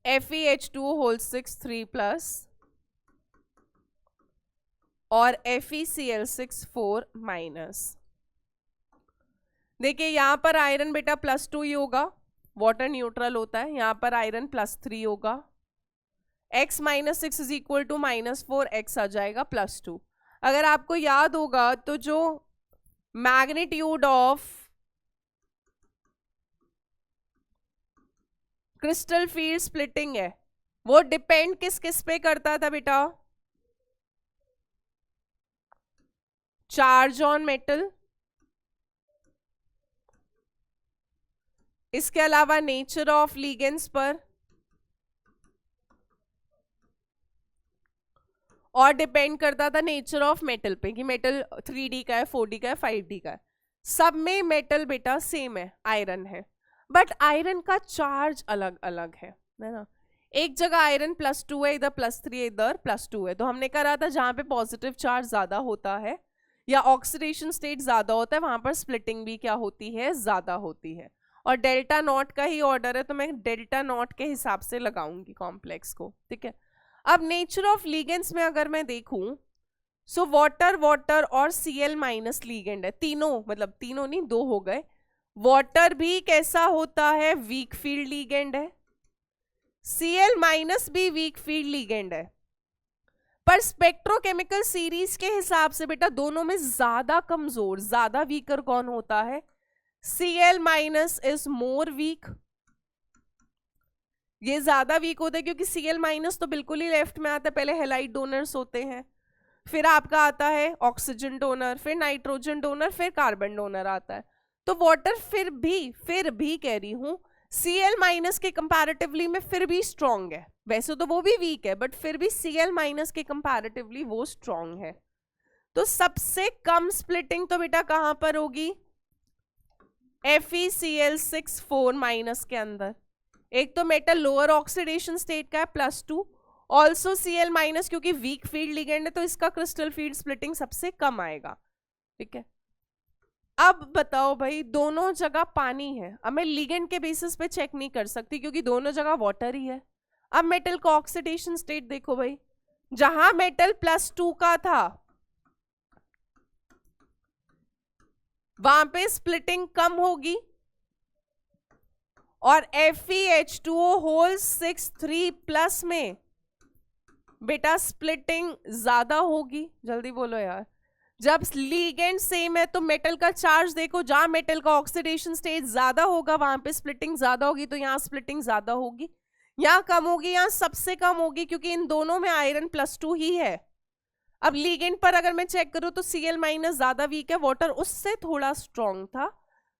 FeH2(6) 3+ और FeCl6 4-। देखिए यहाँ पर आयरन बेटा +2 ही होगा, वाटर न्यूट्रल होता है, यहाँ पर आयरन +3 होगा, x - 6 is equal to -4, x आ जाएगा +2। अगर आपको याद होगा तो जो magnitude of crystal field splitting है वो डिपेंड किस किस पे करता था बेटा, चार्ज ऑन मेटल, इसके अलावा नेचर ऑफ लिगेंड्स पर, और डिपेंड करता था नेचर ऑफ मेटल पे कि मेटल 3D का है, 4D का है, 5D का है। सब में मेटल बेटा सेम है, आयरन है, बट आयरन का चार्ज अलग अलग है ना। एक जगह आयरन +2 है, इधर +3 है, इधर +2 है। तो हमने कहा था जहां पे पॉजिटिव चार्ज ज्यादा होता है या ऑक्सीडेशन स्टेट ज्यादा होता है वहां पर स्प्लिटिंग भी क्या होती है, ज्यादा होती है। और डेल्टा नॉट का ही ऑर्डर है तो मैं डेल्टा नॉट के हिसाब से लगाऊंगी कॉम्प्लेक्स को, ठीक है। अब नेचर ऑफ लिगेंड्स में अगर मैं देखूं, सो वाटर वाटर और Cl- लिगेंड है, तीनों मतलब तीनों नहीं, 2 हो गए। वाटर भी कैसा होता है, वीक फील्ड लिगेंड है, Cl- भी वीक फील्ड लिगेंड है, पर स्पेक्ट्रोकेमिकल सीरीज के हिसाब से बेटा दोनों में ज्यादा कमजोर, ज्यादा वीकर कौन होता है, Cl- इज मोर वीक। ये ज्यादा वीक होता है क्योंकि Cl- तो बिल्कुल ही लेफ्ट में आता है, पहले हेलाइड डोनर्स होते हैं, फिर आपका आता है ऑक्सीजन डोनर, फिर नाइट्रोजन डोनर, फिर कार्बन डोनर आता है। तो वाटर फिर भी कह रही हूं Cl- के कंपैरेटिवली में फिर भी स्ट्रॉन्ग है, वैसे तो वो भी वीक है बट फिर भी Cl- के कंपैरेटिवली वो स्ट्रॉन्ग है। तो सबसे कम स्प्लिटिंग तो बेटा कहां पर होगी, FeCl6 4- के अंदर। एक तो मेटल लोअर ऑक्सीडेशन स्टेट का है +2, ऑल्सो Cl- क्योंकि वीक फील्ड लिगेंड है तो इसका क्रिस्टल फील्ड स्प्लिटिंग सबसे कम आएगा, ठीक है। अब बताओ भाई, दोनों जगह पानी है, अब मैं लिगेंड के बेसिस पे चेक नहीं कर सकती क्योंकि दोनों जगह वाटर ही है। अब मेटल का ऑक्सीडेशन स्टेट देखो भाई, जहां मेटल +2 का था वहां पे स्प्लिटिंग कम होगी, और FeH2O होल 6 3+ में बेटा स्प्लिटिंग ज्यादा होगी। जल्दी बोलो यार, जब लिगेंड सेम है तो मेटल का चार्ज देखो, जहां मेटल का ऑक्सीडेशन स्टेट ज्यादा होगा वहां पे स्प्लिटिंग ज्यादा होगी, तो यहाँ स्प्लिटिंग ज्यादा होगी, यहाँ कम होगी, यहाँ सबसे कम होगी क्योंकि इन दोनों में आयरन +2 ही है। अब लिगेंड पर अगर मैं चेक करूं तो Cl- ज्यादा वीक है, वाटर उससे थोड़ा स्ट्रॉन्ग था,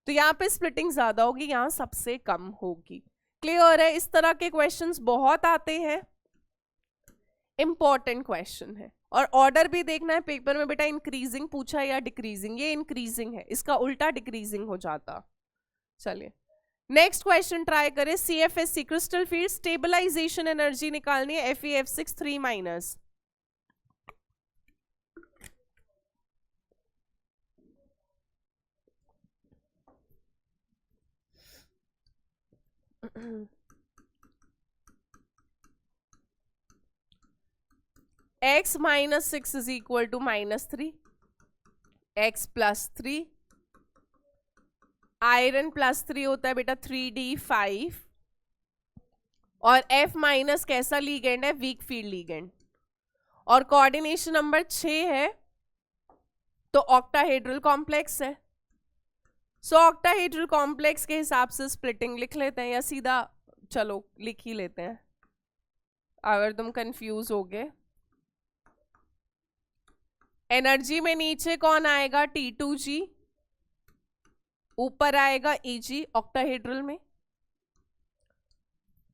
तो यहाँ पे स्प्लिटिंग ज्यादा होगी, यहाँ सबसे कम होगी। क्लियर है, इस तरह के क्वेश्चंस बहुत आते हैं, इंपॉर्टेंट क्वेश्चन है। और ऑर्डर भी देखना है पेपर में बेटा, इंक्रीजिंग पूछा या डिक्रीजिंग, ये इंक्रीजिंग है, इसका उल्टा डिक्रीजिंग हो जाता। चलिए नेक्स्ट क्वेश्चन ट्राई करें। CFSC crystal field stabilisation energy निकालनी है, FeF6 3-। x - 6 is equal to -3, x +3, iron +3 होता है बेटा 3D5, और F- कैसा लीगेंड है, वीक फील्ड लीगेंड, और कोऑर्डिनेशन नंबर 6 है तो ऑक्टाहेड्रल कॉम्प्लेक्स है। सो ऑक्टाहेड्रल कॉम्प्लेक्स के हिसाब से स्प्लिटिंग लिख लेते हैं, या सीधा चलो लिख ही लेते हैं अगर तुम कंफ्यूज हो गए। एनर्जी में नीचे कौन आएगा, T2G, ऊपर आएगा Eg ऑक्टाहेड्रल में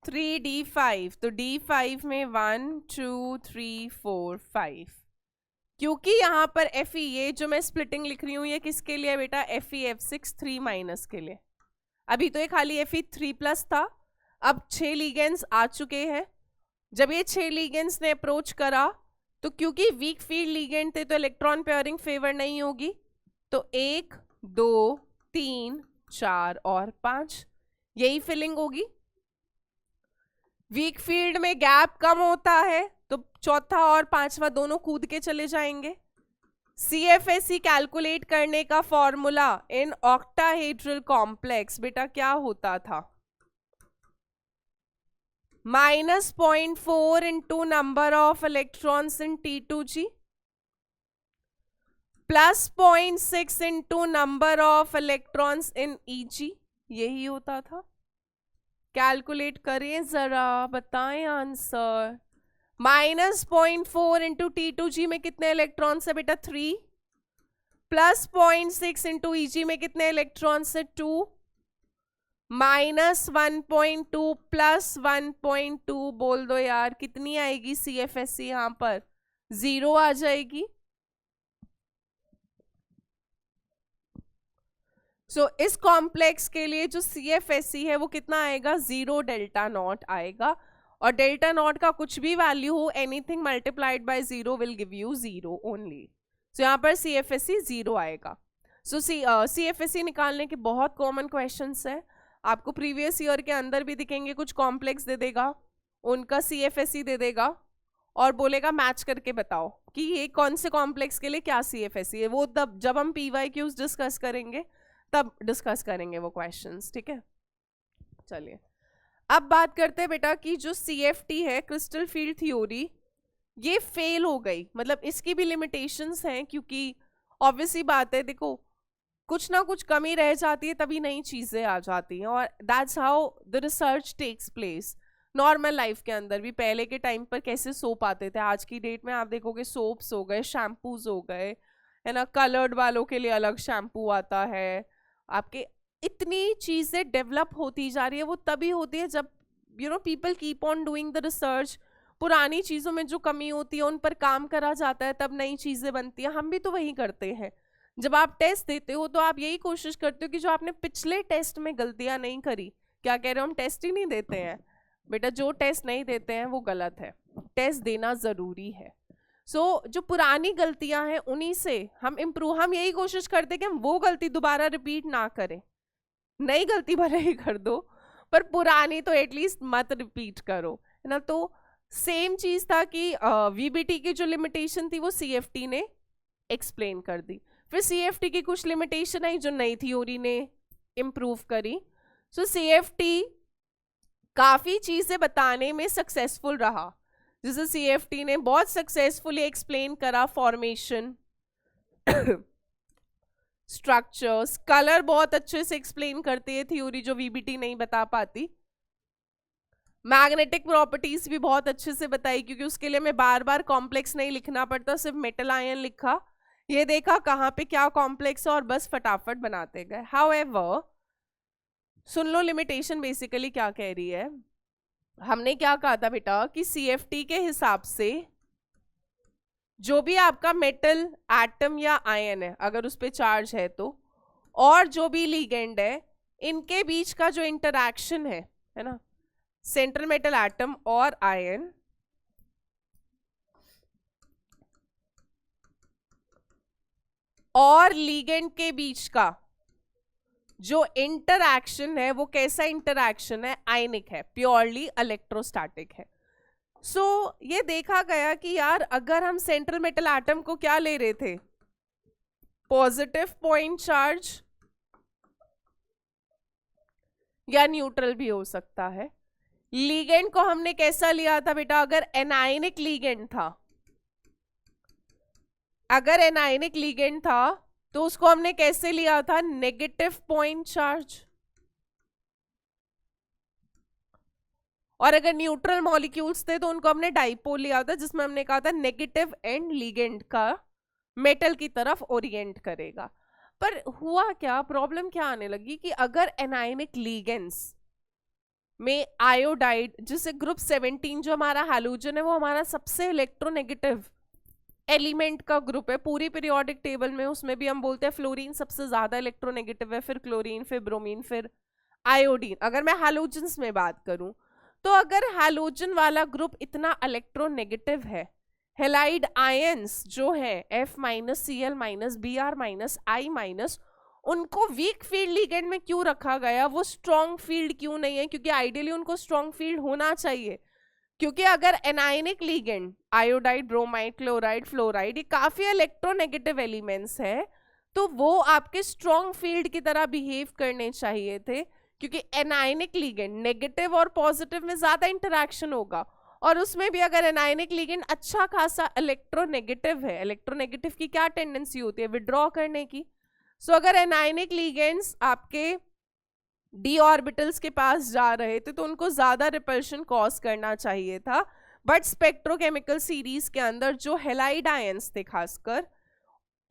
3D5, तो D5 में 1 2 3 4 5, क्योंकि यहां पर Fe, ये जो मैं स्प्लिटिंग लिख रही हूं ये किसके लिए बेटा, FeF6 3- के लिए। अभी तो ये खाली Fe3+ था, अब 6 लिगेंड्स आ चुके हैं। जब ये 6 लिगेंड्स ने अप्रोच करा तो क्योंकि वीक फील्ड लिगेंड थे तो इलेक्ट्रॉन पेयरिंग फेवर नहीं होगी, तो 1 2 3 4 और 5 यही फिलिंग होगी। वीक फील्ड में गैप कम होता है तो चौथा और पांचवा दोनों कूद के चले जाएंगे। CFSE कैलकुलेट करने का फॉर्मूला इन ऑक्टाहेड्रल कॉम्प्लेक्स बेटा क्या होता था? -0.4 into number of electrons in T2G +0.6 into number of electrons in EG, यही होता था। कैलकुलेट करें जरा, बताएं आंसर। -0.4 इंटू T2G में कितने इलेक्ट्रॉन्स है बेटा? 3 +0.6 इंटू EG में कितने इलेक्ट्रॉन्स है? 2 -1.2 +1.2 बोल दो यार, कितनी आएगी CFSE? यहां पर 0 आ जाएगी। इस कॉम्प्लेक्स के लिए जो CFSE है वो कितना आएगा? 0 डेल्टा नॉट आएगा, और डेल्टा नॉट का कुछ भी वैल्यू हो, anything multiplied by 0 will give you 0 only. यहाँ पर CFSE 0 आएगा। CFSE निकालने के बहुत कॉमन क्वेश्चंस हैं, आपको प्रीवियस ईयर के अंदर भी दिखेंगे। कुछ कॉम्प्लेक्स दे देगा, उनका CFSE दे देगा और बोलेगा मैच करके बताओ कि ये कौन से कॉम्प्लेक्स के लिए क्या CFSE है। वो तब जब हम PYQs डिस्कस करेंगे तब डिस्कस करेंगे वो क्वेश्चंस, ठीक है। चलिए अब बात करते हैं बेटा कि जो CFT है, क्रिस्टल फील्ड थ्योरी, ये फेल हो गई। मतलब इसकी भी लिमिटेशंस हैं, क्योंकि ऑब्वियसली बात है, देखो कुछ ना कुछ कमी रह जाती है तभी नई चीजें आ जाती हैं, और that's how the research takes place. Normal life के अंदर भी पहले के टाइम पर कैसे सोप आते थे, आज की डेट में आप देखोगे सोप्स हो गए, शैम्पूज हो गए, है ना, कलर्ड वालों के लिए अलग शैम्पू आता है, आपके इतनी चीजें डेवलप होती जा रही है। वो तभी होती है जब people keep on doing the research. पुरानी चीजों में जो कमी होती है उन पर काम करा जाता है, तब नई चीजें बनती है। हम भी तो वही करते हैं। जब आप टेस्ट देते हो तो आप यही कोशिश करते हो कि जो आपने पिछले टेस्ट में गलतियां नहीं करी, क्या कह रहे हो, हम टेस्ट ही नहीं देते हैं बेटा। जो टेस्ट नहीं देते हैं वो गलत है, टेस्ट देना जरूरी है। जो पुरानी गलतियां हैं उन्हीं से हम इम्प्रूव, हम यही कोशिश करते हैं कि हम वो गलती दोबारा रिपीट ना करें। नई गलती भले ही कर दो पर पुरानी तो एटलीस्ट मत रिपीट करो, है ना। तो सेम चीज था कि VBT की जो लिमिटेशन थी वो CFT ने एक्सप्लेन कर दी। फिर CFT की कुछ लिमिटेशन आई जो नई थ्योरी ने इम्प्रूव करी। CFT काफी चीजें बताने में सक्सेसफुल रहा, जैसे CFT ने बहुत सक्सेसफुली एक्सप्लेन करा फॉर्मेशन, स्ट्रक्चर्स, कलर बहुत अच्छे से एक्सप्लेन करती है थ्योरी जो VBT नहीं बता पाती। मैग्नेटिक प्रॉपर्टीज भी बहुत अच्छे से बताई, क्योंकि उसके लिए मैं बार बार कॉम्प्लेक्स नहीं लिखना पड़ता, सिर्फ मेटल आयन लिखा, ये देखा कहाँ पे क्या कॉम्प्लेक्स है और बस फटाफट बनाते गए। हाउएवर सुन लो लिमिटेशन बेसिकली क्या कह रही है। हमने क्या कहा था बेटा कि CFT के हिसाब से जो भी आपका मेटल एटम या आयन है, अगर उस पर चार्ज है तो, और जो भी लिगेंड है, इनके बीच का जो इंटरैक्शन है ना, सेंट्रल मेटल एटम और आयन, और लिगेंड के बीच का जो इंटरैक्शन है वो कैसा इंटरैक्शन है? आयनिक है, प्योरली इलेक्ट्रोस्टैटिक है। ये देखा गया कि यार अगर हम सेंट्रल मेटल एटम को क्या ले रहे थे, पॉजिटिव पॉइंट चार्ज या न्यूट्रल भी हो सकता है। लिगेंड को हमने कैसा लिया था बेटा? अगर एनायनिक लिगेंड था, अगर एनायनिक लिगेंड था तो उसको हमने कैसे लिया था? Negative point charge. और अगर न्यूट्रल मॉलिक्यूल्स थे तो उनको हमने डाइपोल लिया था, जिसमें हमने कहा था नेगेटिव एंड लिगेंड का मेटल की तरफ ओरिएंट करेगा। पर हुआ क्या, प्रॉब्लम क्या आने लगी कि अगर एनायनिक लिगेंड्स में आयोडाइड, जिसे ग्रुप 17 जो हमारा हैलोजन है वो हमारा सबसे इलेक्ट्रोनेगेटिव एलिमेंट का ग्रुप है पूरी पीरियोडिक टेबल में, उसमें भी हम बोलते हैं फ्लोरीन सबसे ज्यादा इलेक्ट्रोनेगेटिव है, फिर क्लोरीन, फिर ब्रोमीन, फिर आयोडीन। अगर मैं हैलोजन्स में बात करूं तो अगर हैलोजन वाला ग्रुप इतना इलेक्ट्रोनेगेटिव है, हेलाइड आयंस जो है F-Cl- Br-I-, उनको वीक फील्ड लिगेंड में क्यों रखा गया? वो स्ट्रॉन्ग फील्ड क्यों नहीं है? क्योंकि आइडियली उनको स्ट्रॉन्ग फील्ड होना चाहिए, क्योंकि अगर anionic ligand iodide, bromide, chloride, fluoride ये काफी इलेक्ट्रोनेगेटिव एलिमेंट्स है, तो वो आपके स्ट्रॉन्ग फील्ड की तरह बिहेव करने चाहिए थे, क्योंकि एनायनिक लिगेंड नेगेटिव और पॉजिटिव में ज्यादा इंटरेक्शन होगा, और उसमें भी अगर एनायनिक लिगेंड अच्छा खासा इलेक्ट्रोनेगेटिव है, इलेक्ट्रोनेगेटिव की क्या टेंडेंसी होती है, विड्रॉ करने की। सो अगर एनायनिक लिगेंड्स आपके डी ऑर्बिटल्स के पास जा रहे थे तो उनको ज्यादा रिपल्शन कॉज करना चाहिए था, बट स्पेक्ट्रोकेमिकल सीरीज के अंदर जो हेलाइड आयंस थे खासकर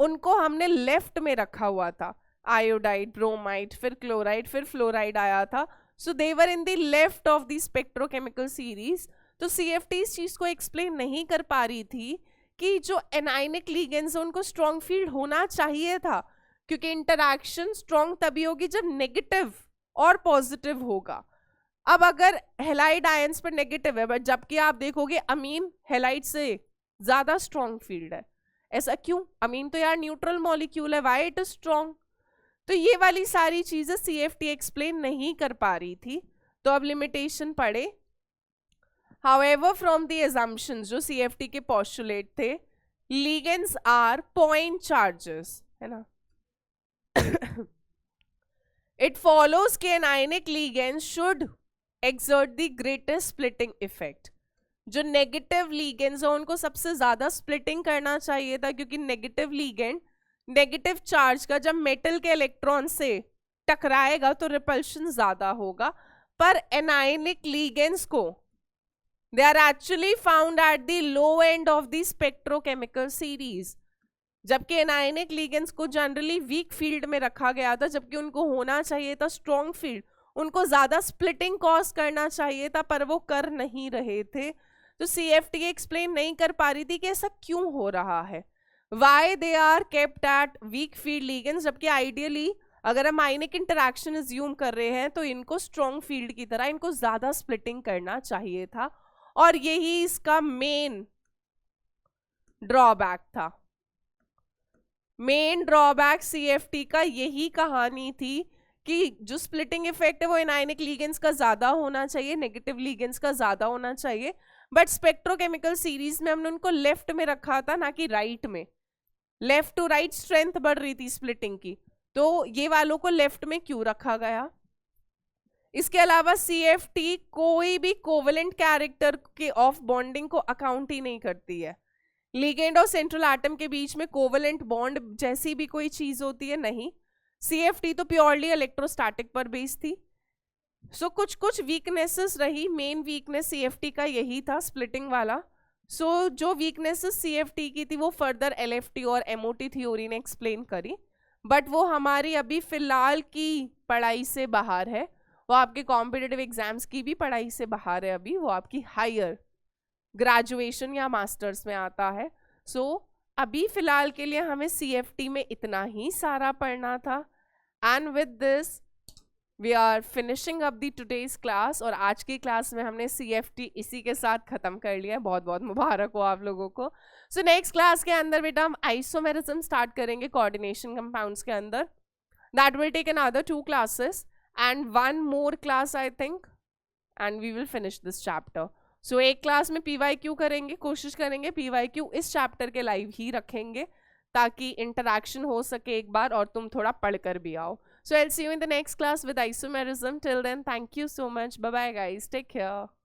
उनको हमने लेफ्ट में रखा हुआ था, आयोडाइड, ब्रोमाइड, फिर क्लोराइड, फिर फ्लोराइड आया था, so they were in the left of the spectrochemical series. तो सीएफटी इस चीज को एक्सप्लेन नहीं कर पा रही थी कि जो एनायनिक लिगेंड्स है उनको स्ट्रॉन्ग फील्ड होना चाहिए था, क्योंकि इंटरैक्शन स्ट्रॉन्ग तभी होगी जब नेगेटिव और पॉजिटिव होगा। अब अगर हेलाइड आयंस पर नेगेटिव है, बट जबकि आप देखोगे अमीन हेलाइड से ज्यादा स्ट्रॉन्ग फील्ड है, ऐसा क्यों? अमीन तो यार न्यूट्रल मॉलिक्यूल है, व्हाई इट इज स्ट्रॉन्ग? तो ये वाली सारी चीजें सीएफटी एक्सप्लेन नहीं कर पा रही थी, तो अब लिमिटेशन पढ़े। However, from the assumptions जो CFT के postulate थे, ligands are point charges, है ना? It follows कि anionic ligands should exert the greatest splitting effect. जो नेगेटिव ligands हैं उनको सबसे ज्यादा splitting करना चाहिए था, क्योंकि नेगेटिव ligand नेगेटिव चार्ज का जब मेटल के इलेक्ट्रॉन से टकराएगा तो रिपल्शन ज्यादा होगा, पर anionic ligands को they are actually found at the low end of the spectrochemical series, जबकि एनायनिक लिगेंड्स को जनरली वीक फील्ड में रखा गया था, जबकि उनको होना चाहिए था स्ट्रॉन्ग फील्ड, उनको ज्यादा स्प्लिटिंग कॉज करना चाहिए था, पर वो कर नहीं रहे थे। तो सीएफटी एक्सप्लेन नहीं कर पा रही थी कि ऐसा क्यों हो रहा है, why they are kept at weak field ligands, जबकि आइडियली अगर हम आयनिक इंटरैक्शन अज्यूम कर रहे हैं तो इनको स्ट्रॉन्ग फील्ड की तरह इनको ज्यादा स्प्लिटिंग करना चाहिए था, और यही इसका मेन ड्रॉबैक था। मेन ड्रॉबैक सीएफटी का यही कहानी थी कि जो स्प्लिटिंग इफेक्ट है वो एनायनिक लिगेंड्स का ज्यादा होना चाहिए, नेगेटिव लिगेंड्स का ज्यादा होना चाहिए, बट स्पेक्ट्रोकेमिकल सीरीज में हमने उनको लेफ्ट में रखा था ना कि राइट में। लेफ्ट टू राइट स्ट्रेंथ बढ़ रही थी स्प्लिटिंग की, तो ये वालों को लेफ्ट में क्यों रखा गया? इसके अलावा सीएफटी कोई भी कोवेलेंट कैरेक्टर के ऑफ बॉन्डिंग को अकाउंट ही नहीं करती है। लिगेंड और सेंट्रल एटम के बीच में कोवेलेंट बॉन्ड जैसी भी कोई चीज होती है नहीं, सीएफटी तो प्योरली इलेक्ट्रोस्टैटिक पर बेस्ड थी। सो कुछ कुछ वीकनेसेस रही, मेन वीकनेस सीएफटी का यही था स्प्लिटिंग वाला। सो जो वीकनेसेस सीएफटी की थी वो फर्दर एलएफटी और एमओटी थ्योरी ने एक्सप्लेन करी, बट वो हमारी अभी फिलहाल की पढ़ाई से बाहर है, वो आपके कॉम्पिटिटिव एग्जाम्स की भी पढ़ाई से बाहर है, अभी वो आपकी हायर ग्रेजुएशन या मास्टर्स में आता है। सो अभी फिलहाल के लिए हमें सीएफटी में इतना ही सारा पढ़ना था, and with this we are finishing up the today's class, और आज की क्लास में हमने सीएफटी इसी के साथ खत्म कर लिया है। बहुत बहुत मुबारक हो आप लोगों को। सो नेक्स्ट क्लास के अंदर बेटा हम आइसोमेरिज्म स्टार्ट करेंगे कोऑर्डिनेशन कंपाउंड्स के अंदर, that will take another 2 classes and 1 more class I think, and we will finish this chapter. So एक क्लास में PYQ करेंगे, कोशिश करेंगे PYQ इस चैप्टर के लाइव ही रखेंगे ताकि इंटरैक्शन हो सके एक बार और तुम थोड़ा पढ़ कर भी आओ। So I'll see you in the next class with isomerism. Till then, thank you so much. Bye bye guys. Take care.